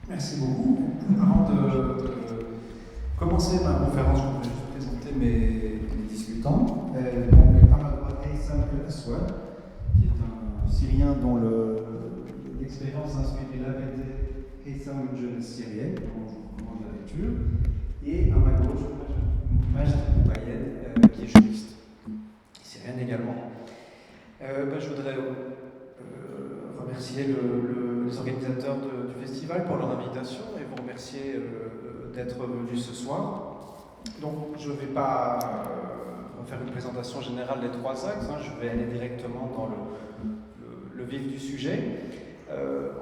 Merci beaucoup. Avant de commencer ma conférence, je voudrais juste présenter mes discutants. Donc, à ma droite, Haitham El Aswad, qui est un Syrien dont l'expérience d'inspirer l'ABD Haitham, une jeunesse syrienne, dont je vous recommande la lecture. Et à ma gauche, Majd Boubayed, qui est juriste, syrienne également. Je voudrais remercier les organisateurs du festival pour leur invitation et vous remercier d'être venus ce soir. Donc je ne vais pas faire une présentation générale des trois axes, je vais aller directement dans le vif du sujet,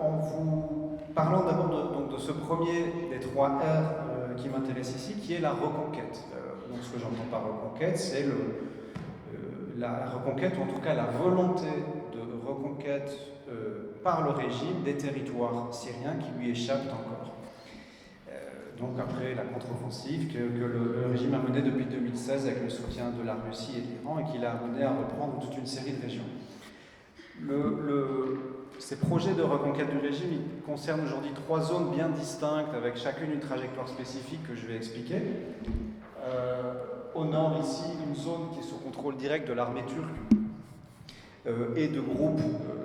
en vous parlant d'abord de ce premier des trois R qui m'intéresse ici, qui est la reconquête. Donc ce que j'entends par reconquête, c'est la reconquête, ou en tout cas la volonté de reconquête par le régime des territoires syriens qui lui échappent encore. Donc après la contre-offensive que le régime a menée depuis 2016 avec le soutien de la Russie et de l'Iran et qui l'a amené à reprendre toute une série de régions. Ces projets de reconquête du régime ils concernent aujourd'hui trois zones bien distinctes avec chacune une trajectoire spécifique que je vais expliquer. Au nord ici, une zone qui est sous contrôle direct de l'armée turque et de groupes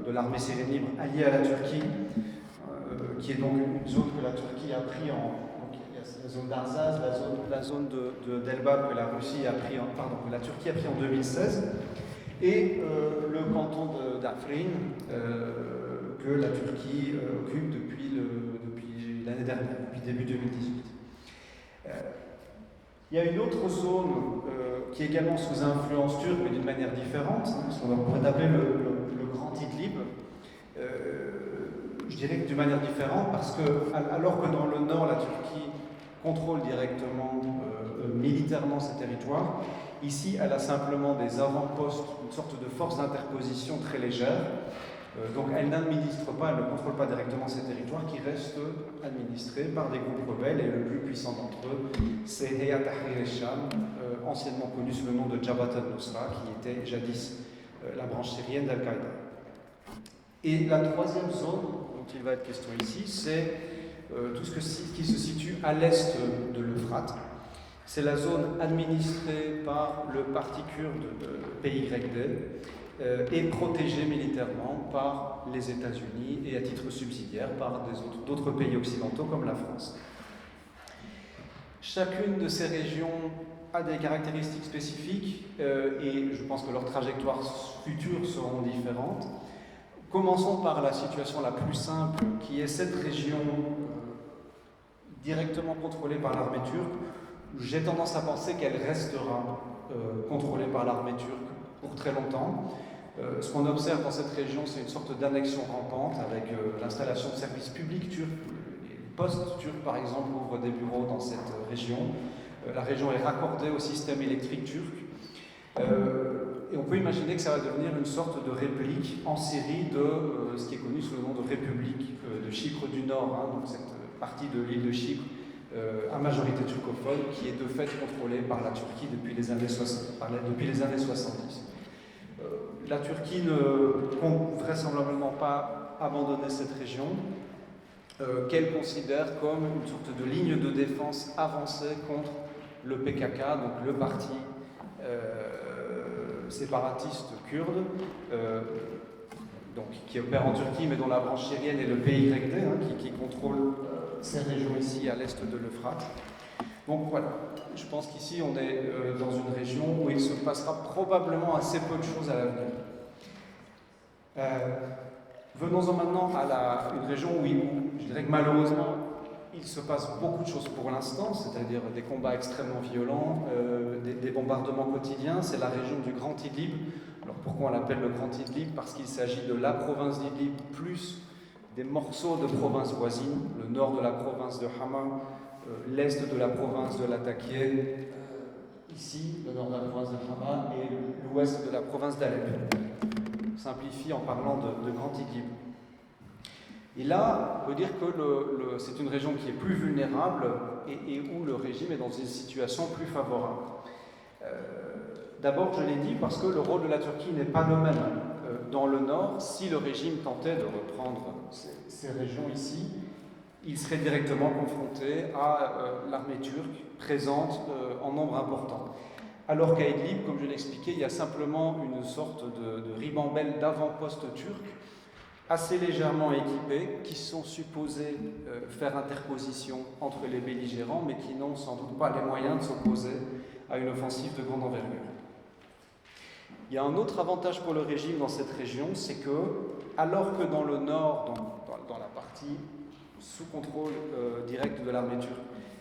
de l'armée syrienne libre alliés à la Turquie, qui est donc une zone que la Turquie a pris donc il y a la zone d'Arzaz, la zone d'Elbap que la Russie a pris que la Turquie a pris en 2016, et le canton d'Afrin que la Turquie occupe depuis l'année dernière, depuis début 2018. Il y a une autre zone qui est également sous influence turque, mais d'une manière différente, ce qu'on pourrait appeler le Grand Idlib. Je dirais que d'une manière différente, parce que alors que dans le nord, la Turquie contrôle directement, militairement ces territoires, ici, elle a simplement des avant-postes, une sorte de force d'interposition très légère. Donc elle n'administre pas, elle ne contrôle pas directement ces territoires qui restent administrés par des groupes rebelles et le plus puissant d'entre eux, c'est Hayat Tahrir al-Sham, anciennement connu sous le nom de Jabhat al-Nusra, qui était jadis la branche syrienne d'Al-Qaïda. Et la troisième zone dont il va être question ici, c'est tout ce qui se situe à l'est de l'Euphrate. C'est la zone administrée par le parti kurde PYD, est protégée militairement par les États-Unis et à titre subsidiaire par d'autres pays occidentaux comme la France. Chacune de ces régions a des caractéristiques spécifiques et je pense que leurs trajectoires futures seront différentes. Commençons par la situation la plus simple qui est cette région directement contrôlée par l'armée turque. J'ai tendance à penser qu'elle restera contrôlée par l'armée turque pour très longtemps. Ce qu'on observe dans cette région, c'est une sorte d'annexion rampante avec l'installation de services publics turcs. Les postes turcs, par exemple, ouvrent des bureaux dans cette région. La région est raccordée au système électrique turc. Et on peut imaginer que ça va devenir une sorte de réplique en Syrie de ce qui est connu sous le nom de République de Chypre du Nord, donc cette partie de l'île de Chypre à majorité turcophone qui est de fait contrôlée par la Turquie depuis les années 70. La Turquie ne compte vraisemblablement pas abandonner cette région, qu'elle considère comme une sorte de ligne de défense avancée contre le PKK, donc le parti séparatiste kurde, donc, qui opère en Turquie, mais dont la branche syrienne est le PYD, qui contrôle ces régions ici à l'est de l'Euphrate. Donc voilà, je pense qu'ici on est dans une région où il se passera probablement assez peu de choses à l'avenir. Venons-en maintenant à une région où je dirais que malheureusement il se passe beaucoup de choses pour l'instant, c'est-à-dire des combats extrêmement violents, des bombardements quotidiens. C'est la région du Grand Idlib. Alors pourquoi on l'appelle le Grand Idlib? Parce qu'il s'agit de la province d'Idlib plus des morceaux de provinces voisines, le nord de la province de Hama, l'est de la province de Latakia, ici, le nord de la province de Hama, et l'ouest de la province d'Alep. On simplifie en parlant de Grand Idlib. Et là, on peut dire que c'est une région qui est plus vulnérable et où le régime est dans une situation plus favorable. D'abord, je l'ai dit, parce que le rôle de la Turquie n'est pas le même. Dans le nord, si le régime tentait de reprendre ces régions ici, il serait directement confronté à l'armée turque présente en nombre important. Alors qu'à Idlib, comme je l'expliquais, il y a simplement une sorte de ribambelle d'avant-postes turcs assez légèrement équipés qui sont supposés faire interposition entre les belligérants, mais qui n'ont sans doute pas les moyens de s'opposer à une offensive de grande envergure. Il y a un autre avantage pour le régime dans cette région, c'est que, alors que dans le nord, dans la partie sous contrôle direct de l'armée turque,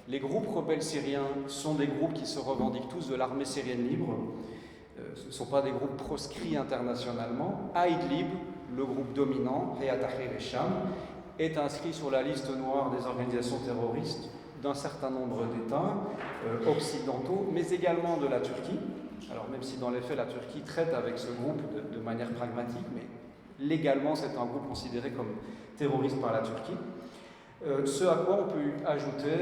les groupes rebelles syriens sont des groupes qui se revendiquent tous de l'armée syrienne libre, ce ne sont pas des groupes proscrits internationalement. À Idlib, le groupe dominant, Hayat Tahrir al-Sham, est inscrit sur la liste noire des organisations terroristes d'un certain nombre d'États occidentaux, mais également de la Turquie. Alors même si dans les faits la Turquie traite avec ce groupe de manière pragmatique, mais légalement c'est un groupe considéré comme terroriste par la Turquie. Ce à quoi on peut ajouter,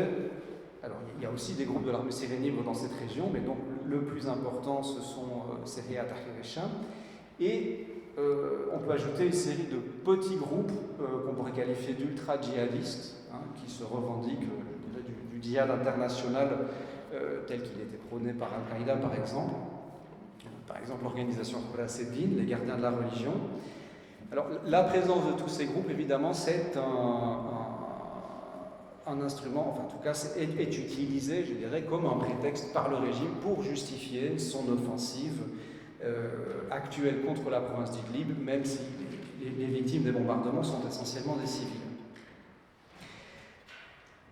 alors il y a aussi des groupes de l'armée syrienne libre dans cette région, mais donc le plus important ce sont Hayat Tahrir al-Sham, et on peut ajouter une série de petits groupes qu'on pourrait qualifier d'ultra-djihadistes, qui se revendiquent du djihad international tel qu'il était prôné par Al-Qaïda par exemple l'organisation Khuraseddin, les gardiens de la religion. Alors la présence de tous ces groupes évidemment c'est un instrument, enfin en tout cas est utilisé, je dirais, comme un prétexte par le régime pour justifier son offensive actuelle contre la province d'Idlib, même si les victimes des bombardements sont essentiellement des civils.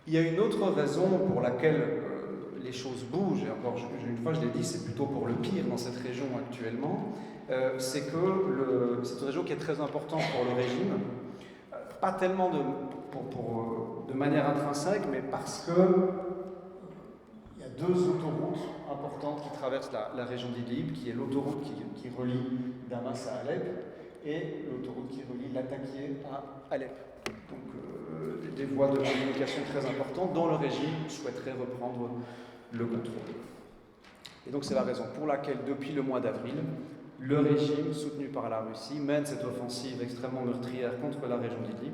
Il y a une autre raison pour laquelle les choses bougent, et encore une fois je l'ai dit, c'est plutôt pour le pire dans cette région actuellement, c'est que c'est une région qui est très importante pour le régime, pas tellement de manière intrinsèque, mais parce que il y a deux autoroutes importantes qui traversent la région d'Idlib, qui est l'autoroute qui relie Damas à Alep et l'autoroute qui relie Latakia à Alep. Donc des voies de communication très importantes dont le régime souhaiterait reprendre le contrôle. Et donc c'est la raison pour laquelle depuis le mois d'avril, le régime soutenu par la Russie mène cette offensive extrêmement meurtrière contre la région d'Idlib,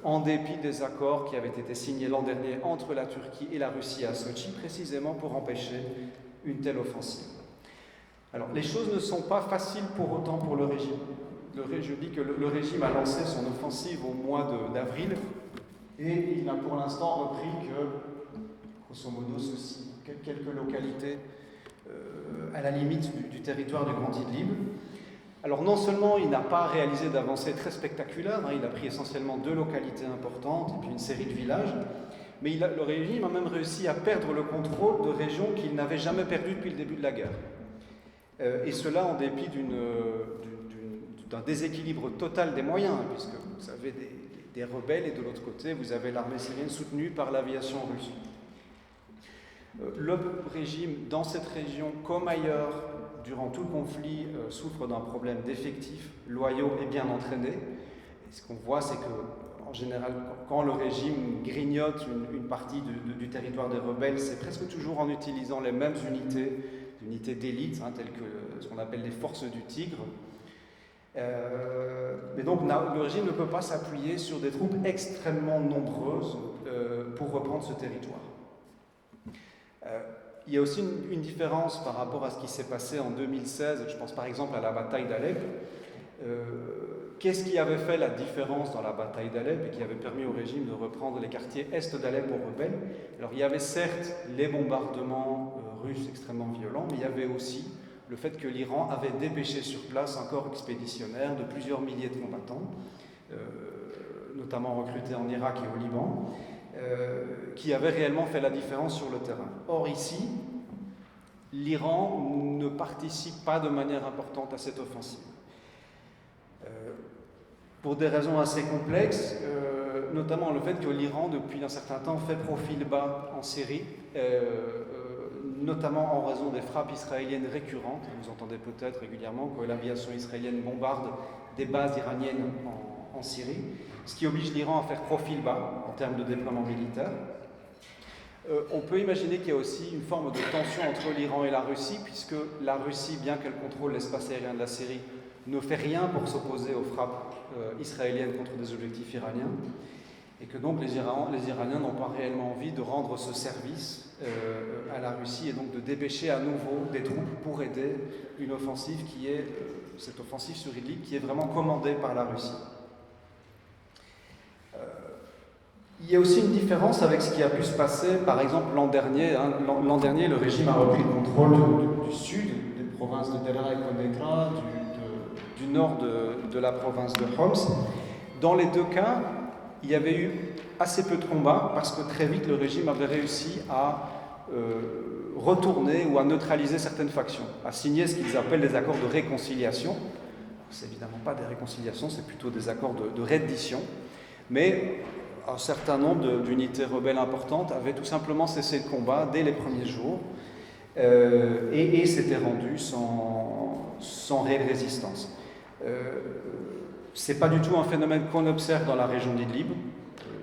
en dépit des accords qui avaient été signés l'an dernier entre la Turquie et la Russie à Sochi, précisément pour empêcher une telle offensive. Alors, les choses ne sont pas faciles pour autant pour le régime. Je dis que le régime a lancé son offensive au mois d'avril et il n'a pour l'instant repris que, grosso modo, quelques localités à la limite du territoire du Grand Idlib. Alors non seulement il n'a pas réalisé d'avancées très spectaculaires, il a pris essentiellement 2 localités importantes et puis une série de villages, mais le régime a même réussi à perdre le contrôle de régions qu'il n'avait jamais perdues depuis le début de la guerre. Et cela en dépit d'un déséquilibre total des moyens, puisque vous avez des rebelles et de l'autre côté vous avez l'armée syrienne soutenue par l'aviation russe. Le régime dans cette région comme ailleurs durant tout le conflit, souffre d'un problème d'effectifs loyaux et bien entraînés. Et ce qu'on voit, c'est que, en général, quand le régime grignote une partie du territoire des rebelles, c'est presque toujours en utilisant les mêmes unités d'élite, telles que ce qu'on appelle les forces du Tigre. Mais donc, le régime ne peut pas s'appuyer sur des troupes extrêmement nombreuses pour reprendre ce territoire. Il y a aussi une différence par rapport à ce qui s'est passé en 2016, je pense par exemple à la bataille d'Alep. Qu'est-ce qui avait fait la différence dans la bataille d'Alep et qui avait permis au régime de reprendre les quartiers est d'Alep aux rebelles? Alors il y avait certes les bombardements russes extrêmement violents, mais il y avait aussi le fait que l'Iran avait dépêché sur place un corps expéditionnaire de plusieurs milliers de combattants, notamment recrutés en Irak et au Liban, qui avait réellement fait la différence sur le terrain. Or ici, l'Iran ne participe pas de manière importante à cette offensive. Pour des raisons assez complexes, notamment le fait que l'Iran, depuis un certain temps, fait profil bas en Syrie, notamment en raison des frappes israéliennes récurrentes. Vous entendez peut-être régulièrement que l'aviation israélienne bombarde des bases iraniennes en Syrie, ce qui oblige l'Iran à faire profil bas en termes de déploiement militaire. On peut imaginer qu'il y a aussi une forme de tension entre l'Iran et la Russie, puisque la Russie, bien qu'elle contrôle l'espace aérien de la Syrie, ne fait rien pour s'opposer aux frappes israéliennes contre des objectifs iraniens. Et que donc les Iraniens n'ont pas réellement envie de rendre ce service à la Russie et donc de dépêcher à nouveau des troupes pour aider une offensive qui est, cette offensive sur Idlib, qui est vraiment commandée par la Russie. Il y a aussi une différence avec ce qui a pu se passer, par exemple l'an dernier. L'an dernier, le régime a repris le contrôle du sud, des provinces de Deraa et Konetra, du nord de la province de Homs. Dans les deux cas, il y avait eu assez peu de combats parce que très vite le régime avait réussi à retourner ou à neutraliser certaines factions, à signer ce qu'ils appellent des accords de réconciliation. C'est évidemment pas des réconciliations, c'est plutôt des accords de reddition, mais un certain nombre d'unités rebelles importantes avaient tout simplement cessé le combat dès les premiers jours et s'étaient rendues sans réelle résistance. C'est pas du tout un phénomène qu'on observe dans la région d'Idlib,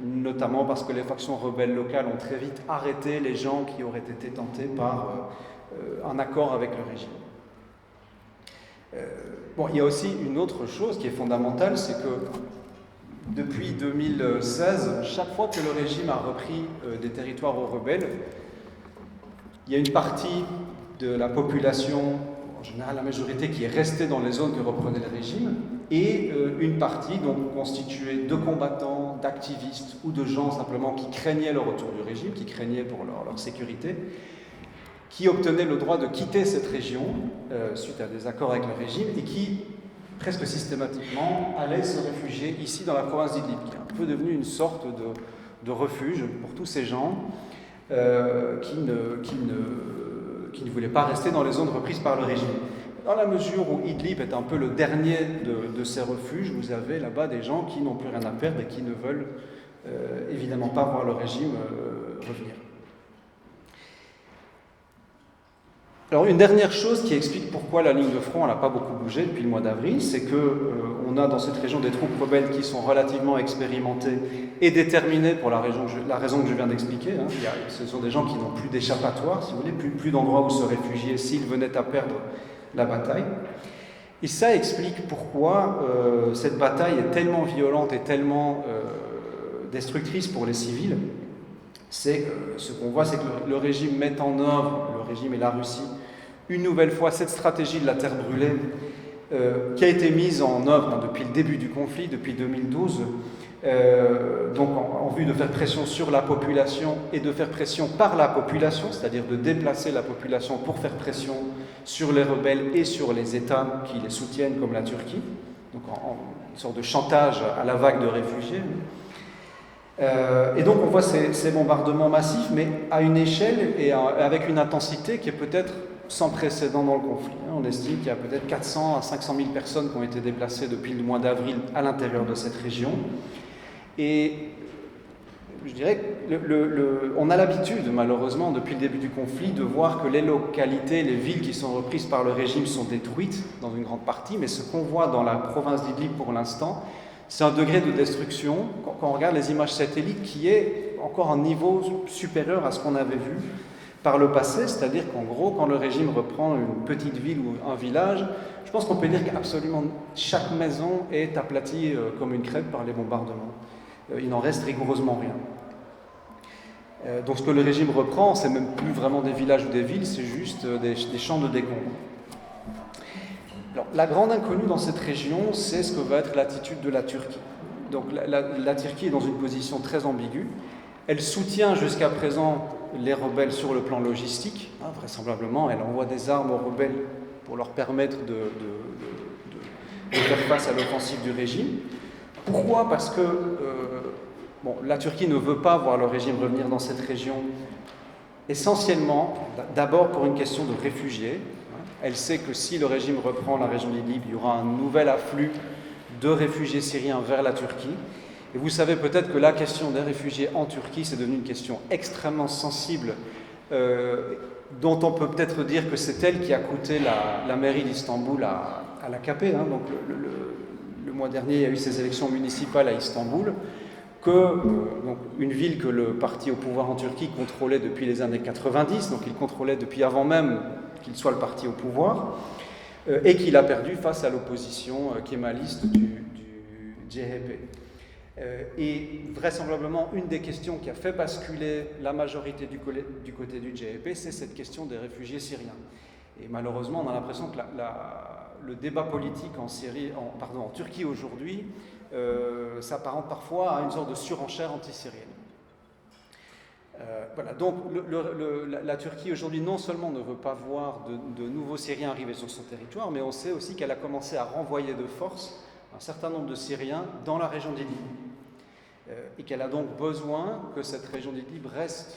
notamment parce que les factions rebelles locales ont très vite arrêté les gens qui auraient été tentés par un accord avec le régime. Bon, il y a aussi une autre chose qui est fondamentale, c'est que depuis 2016, chaque fois que le régime a repris des territoires aux rebelles, il y a une partie de la population, en général la majorité, qui est restée dans les zones que reprenait le régime, et une partie donc constituée de combattants, d'activistes ou de gens simplement qui craignaient le retour du régime, qui craignaient pour leur sécurité, qui obtenaient le droit de quitter cette région suite à des accords avec le régime et qui presque systématiquement allaient se réfugier ici dans la province d'Idlib, qui est un peu devenue une sorte de refuge pour tous ces gens qui ne voulaient pas rester dans les zones reprises par le régime. Dans la mesure où Idlib est un peu le dernier de ces refuges, vous avez là-bas des gens qui n'ont plus rien à perdre et qui ne veulent évidemment pas voir le régime revenir. Alors une dernière chose qui explique pourquoi la ligne de front n'a pas beaucoup bougé depuis le mois d'avril, c'est qu'on a dans cette région des troupes rebelles qui sont relativement expérimentées et déterminées pour la raison que je viens d'expliquer. Ce sont des gens qui n'ont plus d'échappatoire, si vous voulez, plus d'endroits où se réfugier s'ils venaient à perdre la bataille. Et ça explique pourquoi cette bataille est tellement violente et tellement destructrice pour les civils. C'est ce qu'on voit, c'est que le régime met en œuvre, le régime et la Russie, une nouvelle fois cette stratégie de la terre brûlée qui a été mise en œuvre depuis le début du conflit, depuis 2012, donc en vue de faire pression sur la population et de faire pression par la population, c'est-à-dire de déplacer la population pour faire pression sur les rebelles et sur les États qui les soutiennent, comme la Turquie, donc une sorte de chantage à la vague de réfugiés. Et donc on voit ces bombardements massifs, mais à une échelle et avec une intensité qui est peut-être sans précédent dans le conflit. On estime qu'il y a peut-être 400 à 500 000 personnes qui ont été déplacées depuis le mois d'avril à l'intérieur de cette région. Et je dirais on a l'habitude, malheureusement, depuis le début du conflit, de voir que les localités, les villes qui sont reprises par le régime sont détruites dans une grande partie, mais ce qu'on voit dans la province d'Idlib pour l'instant, c'est un degré de destruction, quand on regarde les images satellites, qui est encore un niveau supérieur à ce qu'on avait vu par le passé, c'est-à-dire qu'en gros, quand le régime reprend une petite ville ou un village, je pense qu'on peut dire qu'absolument chaque maison est aplatie comme une crêpe par les bombardements. Il n'en reste rigoureusement rien. Donc ce que le régime reprend, c'est même plus vraiment des villages ou des villes, c'est juste des champs de décombres. Alors, la grande inconnue dans cette région, c'est ce que va être l'attitude de la Turquie. Donc la Turquie est dans une position très ambiguë. Elle soutient jusqu'à présent les rebelles sur le plan logistique. Vraisemblablement, elle envoie des armes aux rebelles pour leur permettre de faire face à l'offensive du régime. Pourquoi ? Parce que la Turquie ne veut pas voir le régime revenir dans cette région, essentiellement, d'abord pour une question de réfugiés. Elle sait que si le régime reprend la région d'Idlib, il y aura un nouvel afflux de réfugiés syriens vers la Turquie. Et vous savez peut-être que la question des réfugiés en Turquie, c'est devenu une question extrêmement sensible, dont on peut peut-être dire que c'est elle qui a coûté la mairie d'Istanbul à l'AKP. Donc le mois dernier, il y a eu ces élections municipales à Istanbul, donc une ville que le parti au pouvoir en Turquie contrôlait depuis les années 90, donc il contrôlait depuis avant même qu'il soit le parti au pouvoir, et qu'il a perdu face à l'opposition kémaliste du CHP. Et vraisemblablement, une des questions qui a fait basculer la majorité du côté du JEP, c'est cette question des réfugiés syriens. Et malheureusement, on a l'impression que le débat politique en Turquie aujourd'hui s'apparente parfois à une sorte de surenchère anti-syrienne. Voilà, donc la Turquie aujourd'hui non seulement ne veut pas voir de nouveaux Syriens arriver sur son territoire, mais on sait aussi qu'elle a commencé à renvoyer de force un certain nombre de Syriens dans la région d'Idlib. Et qu'elle a donc besoin que cette région d'Idlib reste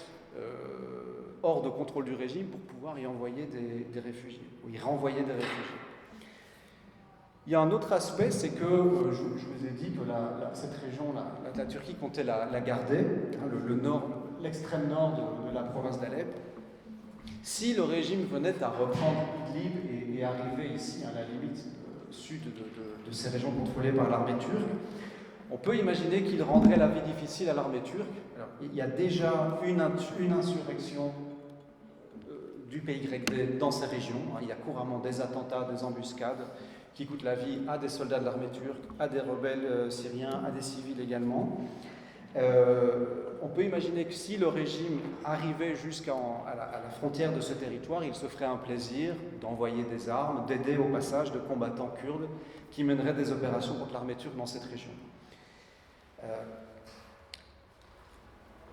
hors de contrôle du régime pour pouvoir y envoyer des réfugiés, ou y renvoyer des réfugiés. Il y a un autre aspect, c'est que je vous ai dit que cette région, la Turquie comptait la garder, hein, l'extrême nord de la province d'Alep. Si le régime venait à reprendre Idlib et arriver ici à la limite sud de ces régions contrôlées par l'armée turque, on peut imaginer qu'il rendrait la vie difficile à l'armée turque. Alors, il y a déjà une insurrection du PYD dans ces régions. Il y a couramment des attentats, des embuscades qui coûtent la vie à des soldats de l'armée turque, à des rebelles syriens, à des civils également. On peut imaginer que si le régime arrivait jusqu'à la frontière de ce territoire, il se ferait un plaisir d'envoyer des armes, d'aider au passage de combattants kurdes qui mèneraient des opérations contre l'armée turque dans cette région.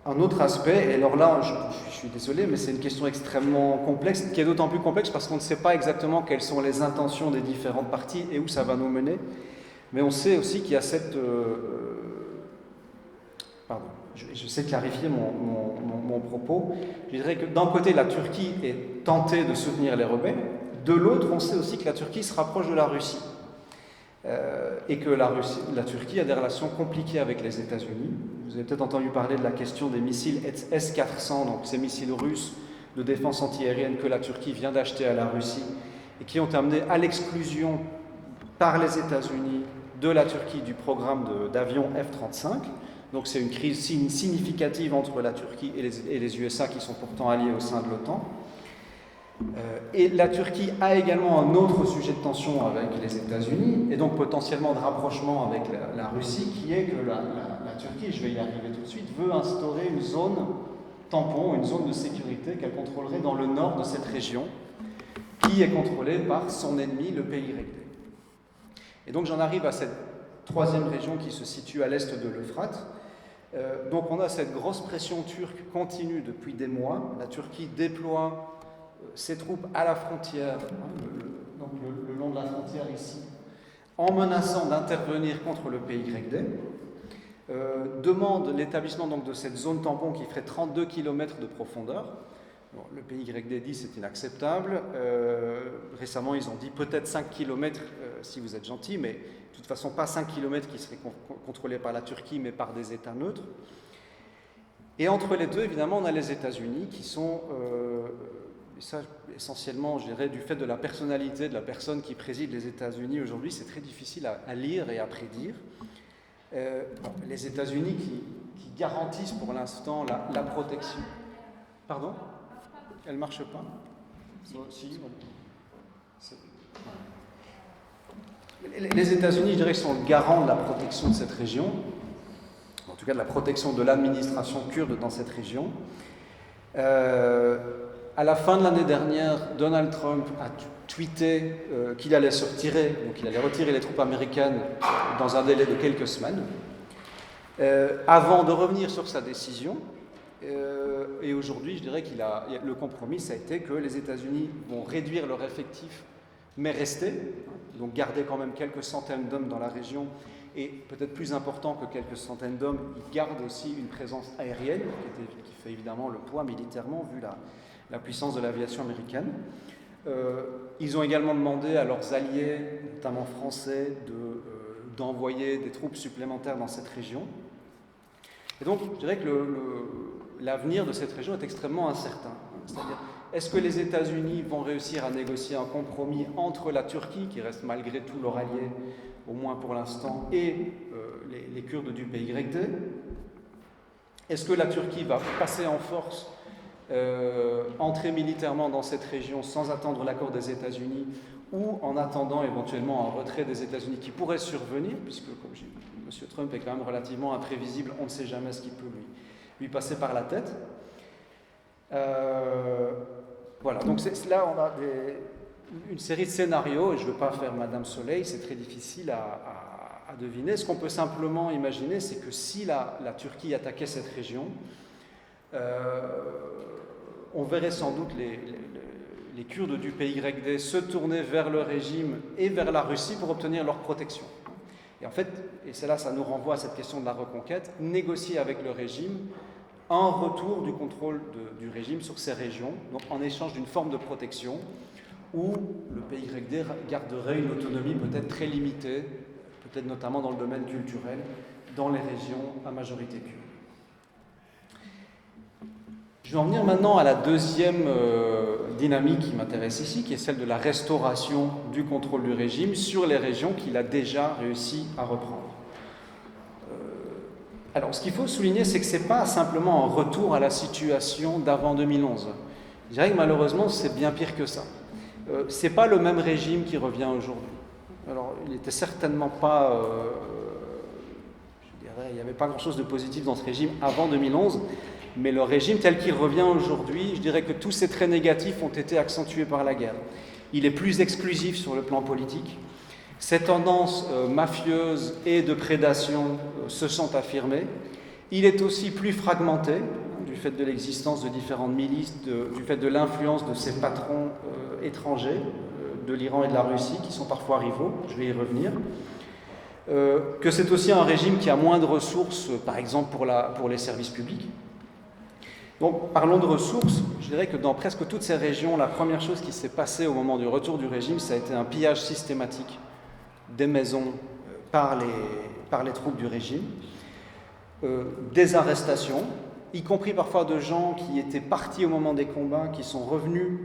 Un autre aspect, et alors là, je suis désolé, mais c'est une question extrêmement complexe, qui est d'autant plus complexe parce qu'on ne sait pas exactement quelles sont les intentions des différentes parties et où ça va nous mener. Mais on sait aussi qu'il y a cette... je sais clarifier mon propos. Je dirais que d'un côté, la Turquie est tentée de soutenir les rebelles. De l'autre, on sait aussi que la Turquie se rapproche de la Russie. Et que la Turquie a des relations compliquées avec les États-Unis. Vous avez peut-être entendu parler de la question des missiles S-400, donc ces missiles russes de défense antiaérienne que la Turquie vient d'acheter à la Russie et qui ont amené à l'exclusion par les États-Unis de la Turquie du programme d'avions F-35. Donc c'est une crise significative entre la Turquie et les USA qui sont pourtant alliés au sein de l'OTAN. Et la Turquie a également un autre sujet de tension avec les États-Unis et donc potentiellement de rapprochement avec la Russie, qui est que la Turquie, je vais y arriver tout de suite, veut instaurer une zone tampon, une zone de sécurité qu'elle contrôlerait dans le nord de cette région, qui est contrôlée par son ennemi, le PYD. Et donc j'en arrive à cette troisième région qui se situe à l'est de l'Euphrate. Donc on a cette grosse pression turque continue depuis des mois. La Turquie déploie ses troupes à la frontière, donc le long de la frontière ici, en menaçant d'intervenir contre le PYD, demande l'établissement donc de cette zone tampon qui ferait 32 km de profondeur. Bon, le PYD dit c'est inacceptable. Récemment, ils ont dit peut-être 5 km si vous êtes gentil, mais de toute façon pas 5 km qui seraient contrôlés par la Turquie, mais par des États neutres. Et entre les deux, évidemment, on a les États-Unis qui sont... et ça, essentiellement, je dirais, du fait de la personnalité de la personne qui préside les États-Unis aujourd'hui, c'est très difficile à lire et à prédire. Les États-Unis qui garantissent pour l'instant la protection. Pardon ? Elle ne marche pas ? Si, les États-Unis, je dirais, sont le garant de la protection de cette région, en tout cas de la protection de l'administration kurde dans cette région. À la fin de l'année dernière, Donald Trump a tweeté qu'il allait se retirer, donc il allait retirer les troupes américaines dans un délai de quelques semaines, avant de revenir sur sa décision. Et aujourd'hui, je dirais le compromis, ça a été que les États-Unis vont réduire leur effectif, mais rester, donc garder quand même quelques centaines d'hommes dans la région, et peut-être plus important que quelques centaines d'hommes, ils gardent aussi une présence aérienne, qui fait évidemment le poids militairement, vu la puissance de l'aviation américaine. Ils ont également demandé à leurs alliés, notamment français, d'envoyer des troupes supplémentaires dans cette région. Et donc, je dirais que l'avenir de cette région est extrêmement incertain. C'est-à-dire, est-ce que les États-Unis vont réussir à négocier un compromis entre la Turquie, qui reste malgré tout leur allié, au moins pour l'instant, et les Kurdes du PYD? Est-ce que la Turquie va passer en force, entrer militairement dans cette région sans attendre l'accord des États-Unis, ou en attendant éventuellement un retrait des États-Unis qui pourrait survenir, puisque, comme j'ai dit, M. Trump est quand même relativement imprévisible, on ne sait jamais ce qui peut lui passer par la tête. Voilà, donc là on a une série de scénarios, et je ne veux pas faire Madame Soleil, c'est très difficile à deviner. Ce qu'on peut simplement imaginer, c'est que si la Turquie attaquait cette région, on verrait sans doute les Kurdes du PYD se tourner vers le régime et vers la Russie pour obtenir leur protection. Et en fait, et c'est là ça nous renvoie à cette question de la reconquête, négocier avec le régime un retour du contrôle du régime sur ces régions, donc en échange d'une forme de protection où le PYD garderait une autonomie peut-être très limitée, peut-être notamment dans le domaine culturel, dans les régions à majorité kurde. Je vais en venir maintenant à la deuxième dynamique qui m'intéresse ici, qui est celle de la restauration du contrôle du régime sur les régions qu'il a déjà réussi à reprendre. Alors, ce qu'il faut souligner, c'est que ce n'est pas simplement un retour à la situation d'avant 2011. Je dirais que malheureusement, c'est bien pire que ça. Ce n'est pas le même régime qui revient aujourd'hui. Alors, il n'était certainement pas... je dirais, il n'y avait pas grand-chose de positif dans ce régime avant 2011, mais le régime tel qu'il revient aujourd'hui, je dirais que tous ces traits négatifs ont été accentués par la guerre. Il est plus exclusif sur le plan politique. Ces tendances mafieuses et de prédation se sont affirmées. Il est aussi plus fragmenté, du fait de l'existence de différentes milices, du fait de l'influence de ses patrons étrangers, de l'Iran et de la Russie, qui sont parfois rivaux, je vais y revenir. Que c'est aussi un régime qui a moins de ressources, par exemple pour les services publics. Donc, parlons de ressources. Je dirais que dans presque toutes ces régions, la première chose qui s'est passée au moment du retour du régime, ça a été un pillage systématique des maisons par les troupes du régime, des arrestations, y compris parfois de gens qui étaient partis au moment des combats, qui sont revenus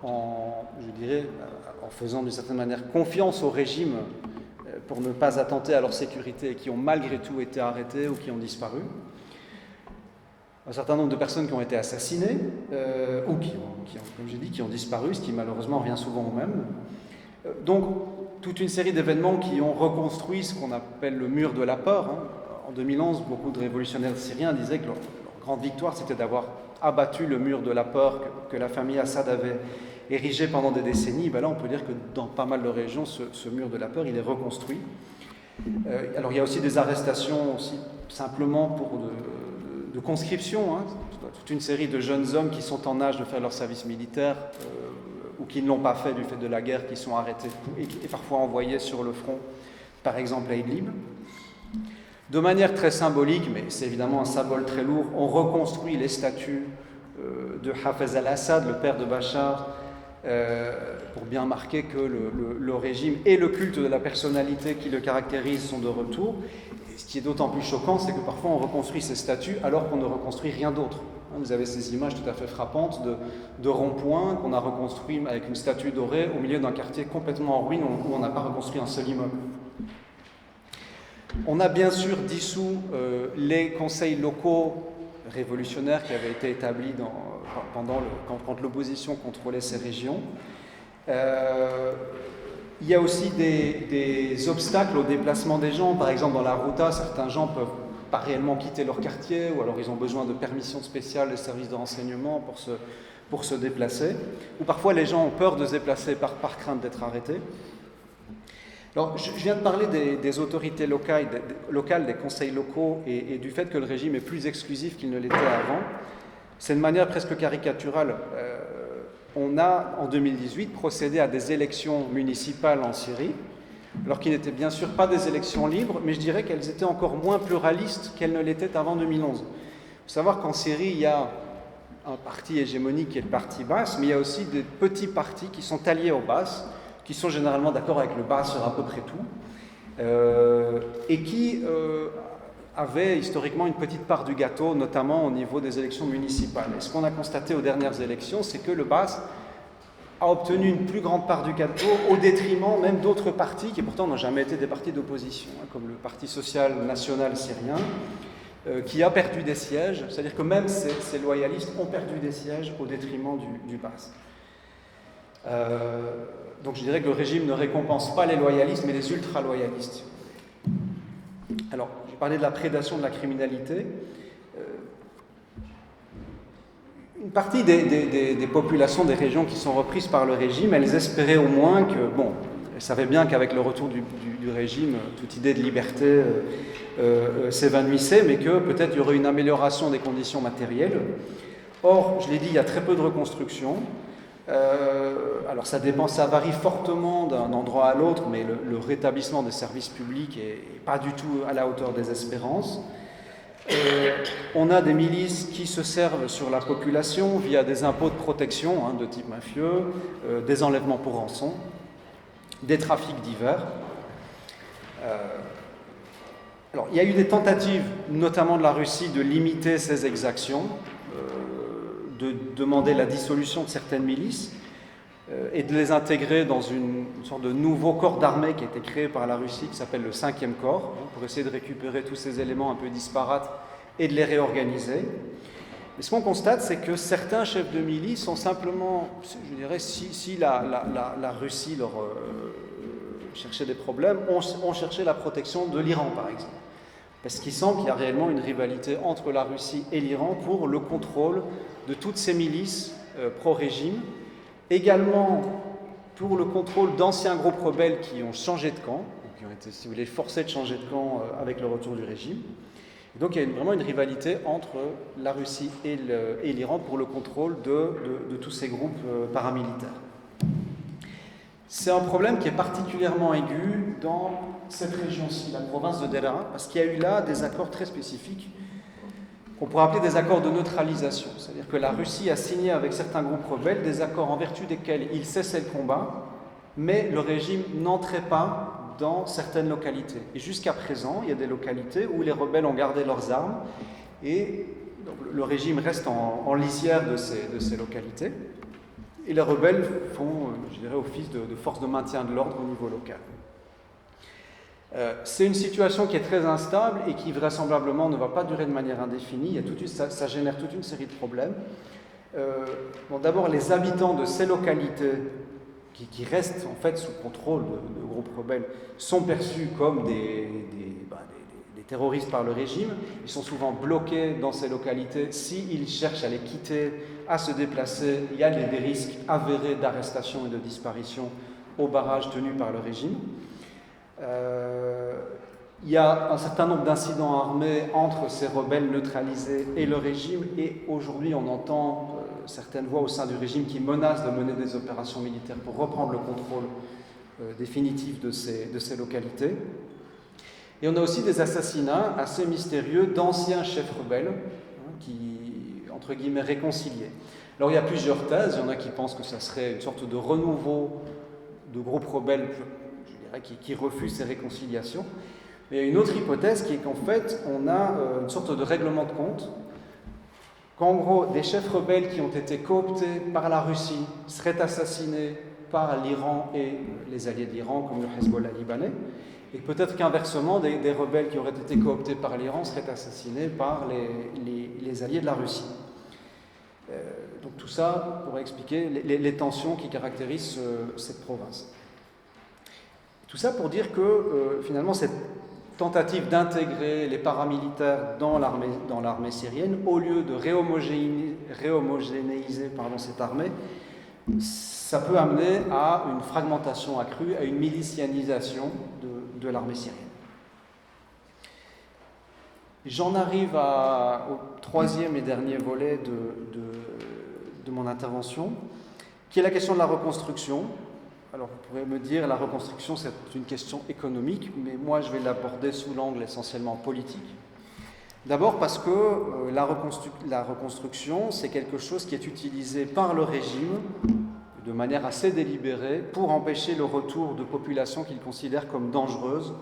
en faisant d'une certaine manière confiance au régime pour ne pas attenter à leur sécurité et qui ont malgré tout été arrêtés ou qui ont disparu. Un certain nombre de personnes qui ont été assassinées ou comme j'ai dit, qui ont disparu, ce qui malheureusement revient souvent au même. Donc, toute une série d'événements qui ont reconstruit ce qu'on appelle le mur de la peur. En 2011, beaucoup de révolutionnaires syriens disaient que leur grande victoire, c'était d'avoir abattu le mur de la peur que la famille Assad avait érigé pendant des décennies. Ben là, on peut dire que dans pas mal de régions, ce mur de la peur, il est reconstruit. Alors, il y a aussi des arrestations aussi simplement pour de conscription, toute une série de jeunes hommes qui sont en âge de faire leur service militaire ou qui ne l'ont pas fait du fait de la guerre, qui sont arrêtés et parfois envoyés sur le front, par exemple à Idlib. De manière très symbolique, mais c'est évidemment un symbole très lourd, on reconstruit les statues de Hafez al-Assad, le père de Bachar, pour bien marquer que le régime et le culte de la personnalité qui le caractérise sont de retour. Et ce qui est d'autant plus choquant, c'est que parfois on reconstruit ces statues alors qu'on ne reconstruit rien d'autre. Vous avez ces images tout à fait frappantes de ronds-points qu'on a reconstruits avec une statue dorée au milieu d'un quartier complètement en ruine où on n'a pas reconstruit un seul immeuble. On a bien sûr dissous les conseils locaux révolutionnaires qui avaient été établis quand l'opposition contrôlait ces régions. Il y a aussi des obstacles au déplacement des gens. Par exemple, dans la Routa, certains gens peuvent pas réellement quitter leur quartier, ou alors ils ont besoin de permission spéciale des services de renseignement pour se déplacer. Ou parfois les gens ont peur de se déplacer par crainte d'être arrêtés. Alors, je viens de parler des autorités locales, des conseils locaux, et du fait que le régime est plus exclusif qu'il ne l'était avant. C'est de manière presque caricaturale. On a, en 2018, procédé à des élections municipales en Syrie, alors qu'ils n'étaient bien sûr pas des élections libres, mais je dirais qu'elles étaient encore moins pluralistes qu'elles ne l'étaient avant 2011. Il faut savoir qu'en Syrie, il y a un parti hégémonique qui est le parti Baas, mais il y a aussi des petits partis qui sont alliés au Baas, qui sont généralement d'accord avec le Baas sur à peu près tout, et qui avaient historiquement une petite part du gâteau, notamment au niveau des élections municipales. Et ce qu'on a constaté aux dernières élections, c'est que le Baas a obtenu une plus grande part du gâteau au détriment même d'autres partis qui pourtant n'ont jamais été des partis d'opposition, comme le Parti social national syrien, qui a perdu des sièges, c'est-à-dire que même ces loyalistes ont perdu des sièges au détriment du Baas. Donc je dirais que le régime ne récompense pas les loyalistes, mais les ultra-loyalistes. Alors, j'ai parlé de la prédation de la criminalité. Une partie des populations des régions qui sont reprises par le régime, elles espéraient au moins que, bon, elles savaient bien qu'avec le retour du régime, toute idée de liberté s'évanouissait, mais que peut-être il y aurait une amélioration des conditions matérielles. Or, je l'ai dit, il y a très peu de reconstruction. Alors ça dépend, ça varie fortement d'un endroit à l'autre, mais le rétablissement des services publics n'est pas du tout à la hauteur des espérances. On a des milices qui se servent sur la population via des impôts de protection de type mafieux, des enlèvements pour rançon, des trafics divers. Alors, il y a eu des tentatives, notamment de la Russie, de limiter ces exactions, de demander la dissolution de certaines milices et de les intégrer dans une sorte de nouveau corps d'armée qui a été créé par la Russie, qui s'appelle le 5e corps, pour essayer de récupérer tous ces éléments un peu disparates et de les réorganiser. Et ce qu'on constate, c'est que certains chefs de milice sont simplement, je dirais, si la Russie leur cherchait des problèmes, ont cherché la protection de l'Iran, par exemple. Parce qu'il semble qu'il y a réellement une rivalité entre la Russie et l'Iran pour le contrôle de toutes ces milices pro-régime, également pour le contrôle d'anciens groupes rebelles qui ont changé de camp, qui ont été, si vous voulez, forcés de changer de camp avec le retour du régime. Et donc il y a vraiment une rivalité entre la Russie et l'Iran pour le contrôle de tous ces groupes paramilitaires. C'est un problème qui est particulièrement aigu dans cette région-ci, la province de Deraa, parce qu'il y a eu là des accords très spécifiques qu'on pourrait appeler des accords de neutralisation. C'est-à-dire que la Russie a signé avec certains groupes rebelles des accords en vertu desquels il cessait le combat, mais le régime n'entrait pas dans certaines localités. Et jusqu'à présent, il y a des localités où les rebelles ont gardé leurs armes et donc, le régime reste en lisière de ces localités. Et les rebelles font, je dirais, office de force de maintien de l'ordre au niveau local. C'est une situation qui est très instable et qui vraisemblablement ne va pas durer de manière indéfinie. Ça génère toute une série de problèmes. D'abord, les habitants de ces localités qui restent en fait sous contrôle de groupes rebelles sont perçus comme des terroristes par le régime. Ils sont souvent bloqués dans ces localités. S'ils cherchent à les quitter, à se déplacer, il y a des risques avérés d'arrestation et de disparition aux barrages tenus par le régime. Il y a un certain nombre d'incidents armés entre ces rebelles neutralisés et le régime, et aujourd'hui on entend certaines voix au sein du régime qui menacent de mener des opérations militaires pour reprendre le contrôle définitif de ces localités. Et on a aussi des assassinats assez mystérieux d'anciens chefs rebelles qui, entre guillemets, réconciliés. Alors il y a plusieurs thèses, il y en a qui pensent que ça serait une sorte de renouveau de groupes rebelles qui refusent ces réconciliations. Mais il y a une autre hypothèse qui est qu'en fait, on a une sorte de règlement de compte, qu'en gros, des chefs rebelles qui ont été cooptés par la Russie seraient assassinés par l'Iran et les alliés de l'Iran, comme le Hezbollah libanais, et peut-être qu'inversement, des rebelles qui auraient été cooptés par l'Iran seraient assassinés par les alliés de la Russie. Donc tout ça pourrait expliquer les tensions qui caractérisent cette province. Tout ça pour dire que finalement cette tentative d'intégrer les paramilitaires dans l'armée syrienne, au lieu de réhomogénéiser cette armée, ça peut amener à une fragmentation accrue, à une milicianisation de l'armée syrienne. J'en arrive au troisième et dernier volet de mon intervention, qui est la question de la reconstruction. Alors vous pourrez me dire, la reconstruction c'est une question économique, mais moi je vais l'aborder sous l'angle essentiellement politique. D'abord parce que la reconstruction c'est quelque chose qui est utilisé par le régime de manière assez délibérée pour empêcher le retour de populations qu'il considère comme dangereuses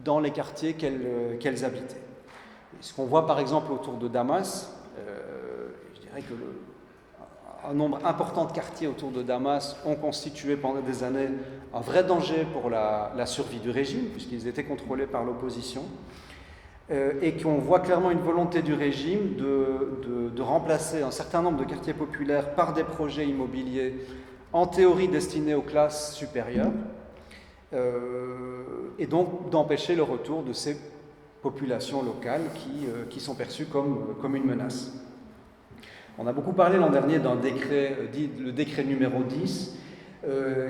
dans les quartiers qu'elles habitaient. Et ce qu'on voit par exemple autour de Damas, je dirais que un nombre important de quartiers autour de Damas ont constitué pendant des années un vrai danger pour la survie du régime, puisqu'ils étaient contrôlés par l'opposition, et qu'on voit clairement une volonté du régime de remplacer un certain nombre de quartiers populaires par des projets immobiliers en théorie destinée aux classes supérieures, et donc d'empêcher le retour de ces populations locales qui sont perçues comme une menace. On a beaucoup parlé l'an dernier d'un décret, dit le décret numéro 10,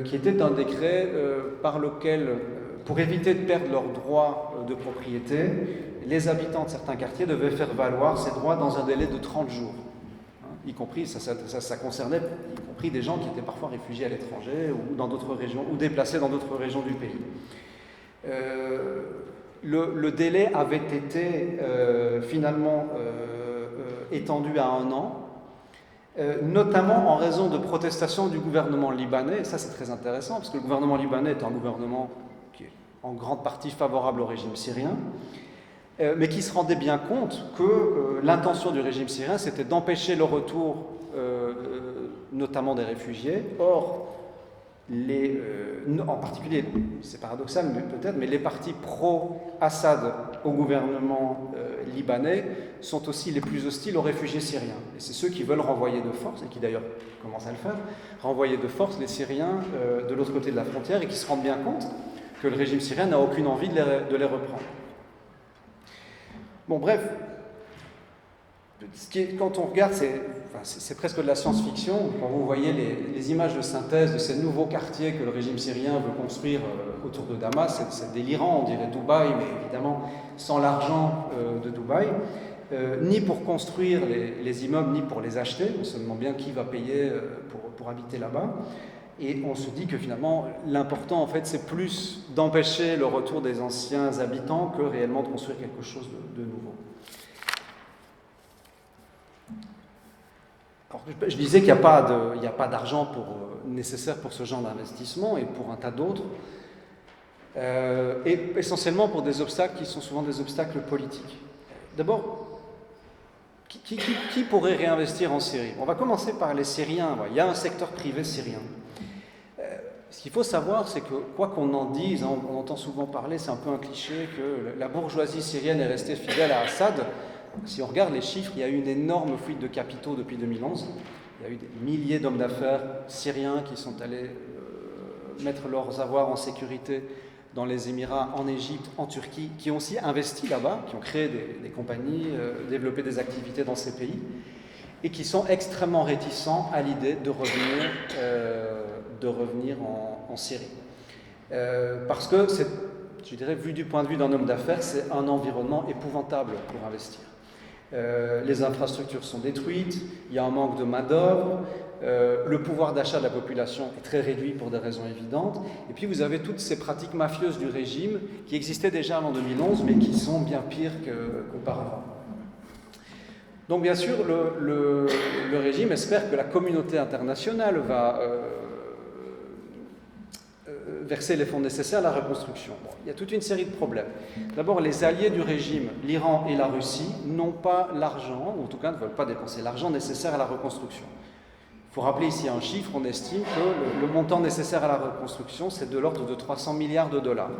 qui était un décret par lequel, pour éviter de perdre leurs droits de propriété, les habitants de certains quartiers devaient faire valoir ces droits dans un délai de 30 jours. Y compris, ça concernait y compris des gens qui étaient parfois réfugiés à l'étranger ou dans d'autres régions, ou déplacés dans d'autres régions du pays. Le délai avait été finalement étendu à 1 an, notamment en raison de protestations du gouvernement libanais, et ça c'est très intéressant, parce que le gouvernement libanais est un gouvernement qui est en grande partie favorable au régime syrien, mais qui se rendait bien compte que l'intention du régime syrien c'était d'empêcher le retour notamment des réfugiés. Or, en particulier, c'est paradoxal peut-être, mais les partis pro-Assad au gouvernement libanais sont aussi les plus hostiles aux réfugiés syriens. Et c'est ceux qui veulent renvoyer de force, et qui d'ailleurs commencent à le faire, renvoyer de force les Syriens de l'autre côté de la frontière, et qui se rendent bien compte que le régime syrien n'a aucune envie de les reprendre. Bon, bref, quand on regarde, c'est presque de la science-fiction. Quand vous voyez les images de synthèse de ces nouveaux quartiers que le régime syrien veut construire autour de Damas, c'est délirant, on dirait Dubaï, mais évidemment sans l'argent de Dubaï, ni pour construire les immeubles, ni pour les acheter. On se demande bien qui va payer pour habiter là-bas. Et on se dit que finalement, l'important, en fait, c'est plus d'empêcher le retour des anciens habitants que réellement de construire quelque chose de nouveau. Alors, je disais qu'il n'y a pas d'argent nécessaire pour ce genre d'investissement et pour un tas d'autres, et essentiellement pour des obstacles qui sont souvent des obstacles politiques. D'abord, qui pourrait réinvestir en Syrie? On va commencer par les Syriens. Il y a un secteur privé syrien. Ce qu'il faut savoir, c'est que, quoi qu'on en dise, on entend souvent parler, c'est un peu un cliché, que la bourgeoisie syrienne est restée fidèle à Assad. Si on regarde les chiffres, il y a eu une énorme fuite de capitaux depuis 2011. Il y a eu des milliers d'hommes d'affaires syriens qui sont allés mettre leurs avoirs en sécurité dans les Émirats, en Égypte, en Turquie, qui ont aussi investi là-bas, qui ont créé des compagnies, développé des activités dans ces pays, et qui sont extrêmement réticents à l'idée de revenir en Syrie. Parce que, je dirais, vu du point de vue d'un homme d'affaires, c'est un environnement épouvantable pour investir. Les infrastructures sont détruites, il y a un manque de main-d'œuvre, le pouvoir d'achat de la population est très réduit pour des raisons évidentes, et puis vous avez toutes ces pratiques mafieuses du régime qui existaient déjà avant 2011, mais qui sont bien pires qu'auparavant. Donc bien sûr, le régime espère que la communauté internationale va verser les fonds nécessaires à la reconstruction. Bon, il y a toute une série de problèmes. D'abord, les alliés du régime, l'Iran et la Russie, n'ont pas l'argent, ou en tout cas ne veulent pas dépenser l'argent nécessaire à la reconstruction. Il faut rappeler ici un chiffre, on estime que le montant nécessaire à la reconstruction, c'est de l'ordre de 300 milliards de dollars.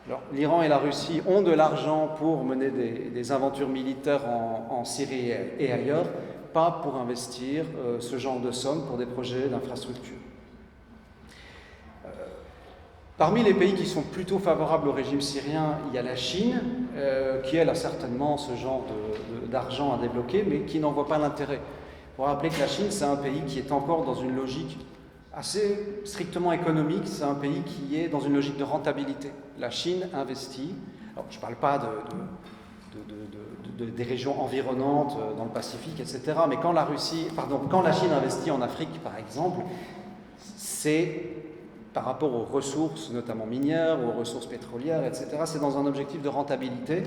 Alors, l'Iran et la Russie ont de l'argent pour mener des aventures militaires en Syrie et ailleurs, pas pour investir ce genre de sommes pour des projets d'infrastructure. Parmi les pays qui sont plutôt favorables au régime syrien, il y a la Chine, qui elle a certainement ce genre d'argent à débloquer, mais qui n'en voit pas l'intérêt. Il faut rappeler que la Chine, c'est un pays qui est encore dans une logique assez strictement économique, c'est un pays qui est dans une logique de rentabilité. La Chine investit, alors je ne parle pas des régions environnantes dans le Pacifique, etc., mais quand la Chine investit en Afrique, par exemple, c'est par rapport aux ressources, notamment minières, aux ressources pétrolières, etc. C'est dans un objectif de rentabilité.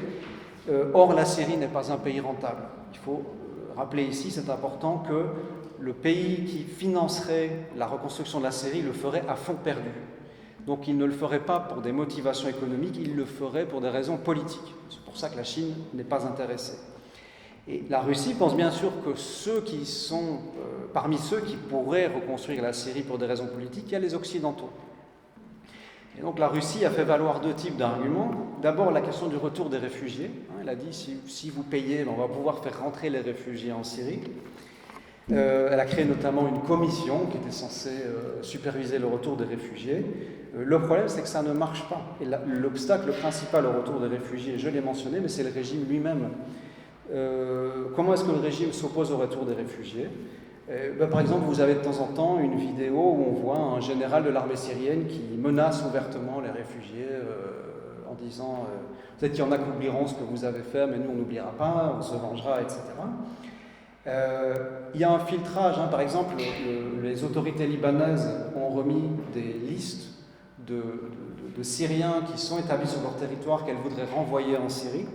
Or, la Syrie n'est pas un pays rentable. Il faut rappeler ici, c'est important, que le pays qui financerait la reconstruction de la Syrie le ferait à fonds perdu. Donc, il ne le ferait pas pour des motivations économiques, il le ferait pour des raisons politiques. C'est pour ça que la Chine n'est pas intéressée. Et la Russie pense bien sûr que parmi ceux qui pourraient reconstruire la Syrie pour des raisons politiques, il y a les Occidentaux. Et donc la Russie a fait valoir 2 types d'arguments. D'abord la question du retour des réfugiés. Elle a dit si vous payez, on va pouvoir faire rentrer les réfugiés en Syrie. Elle a créé notamment une commission qui était censée superviser le retour des réfugiés. Le problème, c'est que ça ne marche pas. Et l'obstacle principal au retour des réfugiés, je l'ai mentionné, mais c'est le régime lui-même. Comment est-ce que le régime s'oppose au retour des réfugiés? Par exemple, vous avez de temps en temps une vidéo où on voit un général de l'armée syrienne qui menace ouvertement les réfugiés en disant peut-être qu'il y en a qui oublieront ce que vous avez fait, mais nous on n'oubliera pas, on se vengera, etc. Il y a un filtrage, par exemple, les autorités libanaises ont remis des listes de Syriens qui sont établis sur leur territoire qu'elles voudraient renvoyer en Syrie.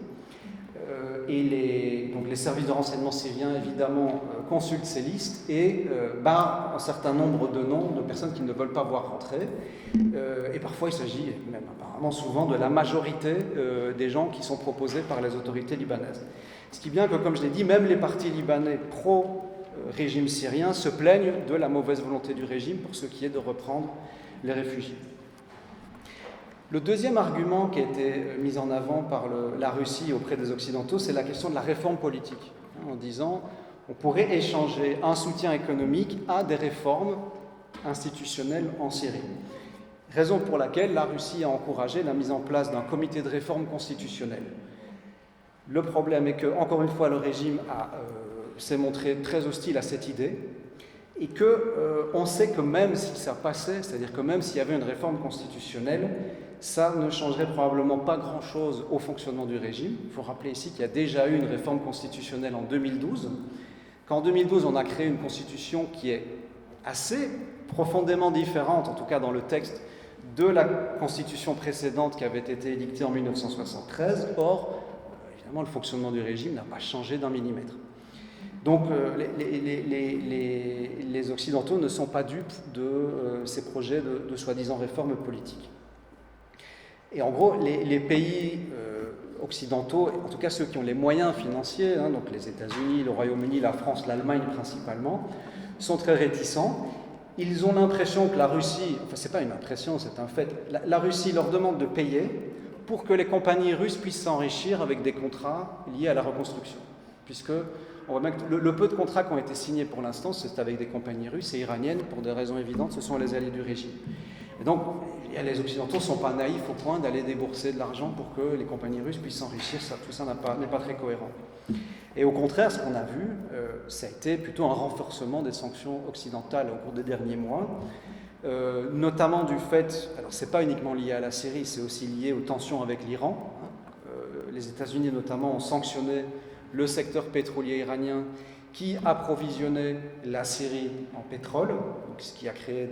Et donc les services de renseignement syriens, évidemment, consultent ces listes et barrent un certain nombre de noms de personnes qu'ils ne veulent pas voir rentrer. Et parfois, il s'agit, même apparemment souvent, de la majorité des gens qui sont proposés par les autorités libanaises. Ce qui est bien que, comme je l'ai dit, même les partis libanais pro-régime syrien se plaignent de la mauvaise volonté du régime pour ce qui est de reprendre les réfugiés. Le deuxième argument qui a été mis en avant par la Russie auprès des Occidentaux, c'est la question de la réforme politique, en disant on pourrait échanger un soutien économique à des réformes institutionnelles en Syrie. Raison pour laquelle la Russie a encouragé la mise en place d'un comité de réforme constitutionnelle. Le problème est que, encore une fois, le régime s'est montré très hostile à cette idée et qu'on sait que même si ça passait, c'est-à-dire que même s'il y avait une réforme constitutionnelle, ça ne changerait probablement pas grand-chose au fonctionnement du régime. Il faut rappeler ici qu'il y a déjà eu une réforme constitutionnelle en 2012, qu'en 2012 on a créé une constitution qui est assez profondément différente, en tout cas dans le texte, de la constitution précédente qui avait été édictée en 1973. Or, le fonctionnement du régime n'a pas changé d'un millimètre. Donc les Occidentaux ne sont pas dupes de ces projets de soi-disant réformes politiques. Et en gros, les pays occidentaux, en tout cas ceux qui ont les moyens financiers, donc les États-Unis, le Royaume-Uni, la France, l'Allemagne principalement, sont très réticents. Ils ont l'impression que la Russie, enfin c'est pas une impression, c'est un fait, la Russie leur demande de payer pour que les compagnies russes puissent s'enrichir avec des contrats liés à la reconstruction. Puisque on voit bien que le peu de contrats qui ont été signés pour l'instant, c'est avec des compagnies russes et iraniennes, pour des raisons évidentes, ce sont les alliés du régime. Et donc, les Occidentaux ne sont pas naïfs au point d'aller débourser de l'argent pour que les compagnies russes puissent s'enrichir, tout ça n'est pas très cohérent. Et au contraire, ce qu'on a vu, ça a été plutôt un renforcement des sanctions occidentales au cours des derniers mois, notamment du fait, alors c'est pas uniquement lié à la Syrie, c'est aussi lié aux tensions avec l'Iran. Les États-Unis notamment ont sanctionné le secteur pétrolier iranien qui approvisionnait la Syrie en pétrole, donc ce qui a créé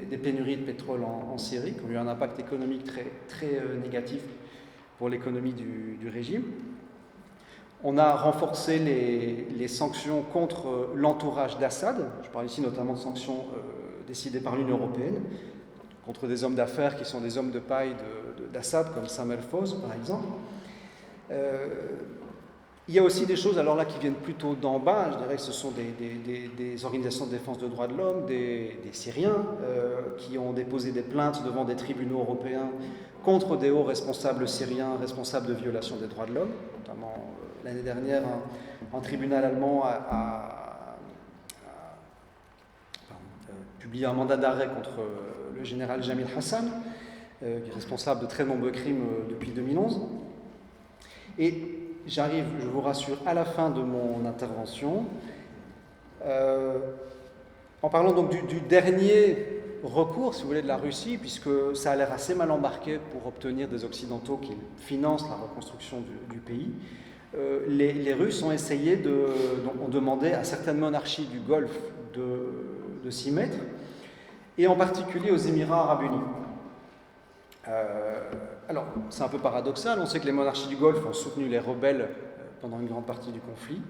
des pénuries de pétrole en Syrie, qui ont eu un impact économique très, très négatif pour l'économie du régime. On a renforcé les sanctions contre l'entourage d'Assad. Je parle ici notamment de sanctions décidées par l'Union européenne contre des hommes d'affaires qui sont des hommes de paille d'Assad, comme Samuel Fawz, par exemple. Il y a aussi des choses, alors là, qui viennent plutôt d'en bas. Je dirais que ce sont des organisations de défense des droits de l'homme, des Syriens, qui ont déposé des plaintes devant des tribunaux européens contre des hauts responsables syriens, responsables de violation des droits de l'homme. Notamment, l'année dernière, un tribunal allemand a publié un mandat d'arrêt contre le général Jamil Hassan, qui est responsable de très nombreux crimes depuis 2011. Et j'arrive, je vous rassure, à la fin de mon intervention, en parlant donc du dernier recours, si vous voulez, de la Russie, puisque ça a l'air assez mal embarqué pour obtenir des Occidentaux qui financent la reconstruction du pays. Les Russes ont essayé ont demandé à certaines monarchies du Golfe de s'y mettre, et en particulier aux Émirats arabes unis. Alors, c'est un peu paradoxal, on sait que les monarchies du Golfe ont soutenu les rebelles pendant une grande partie du conflit,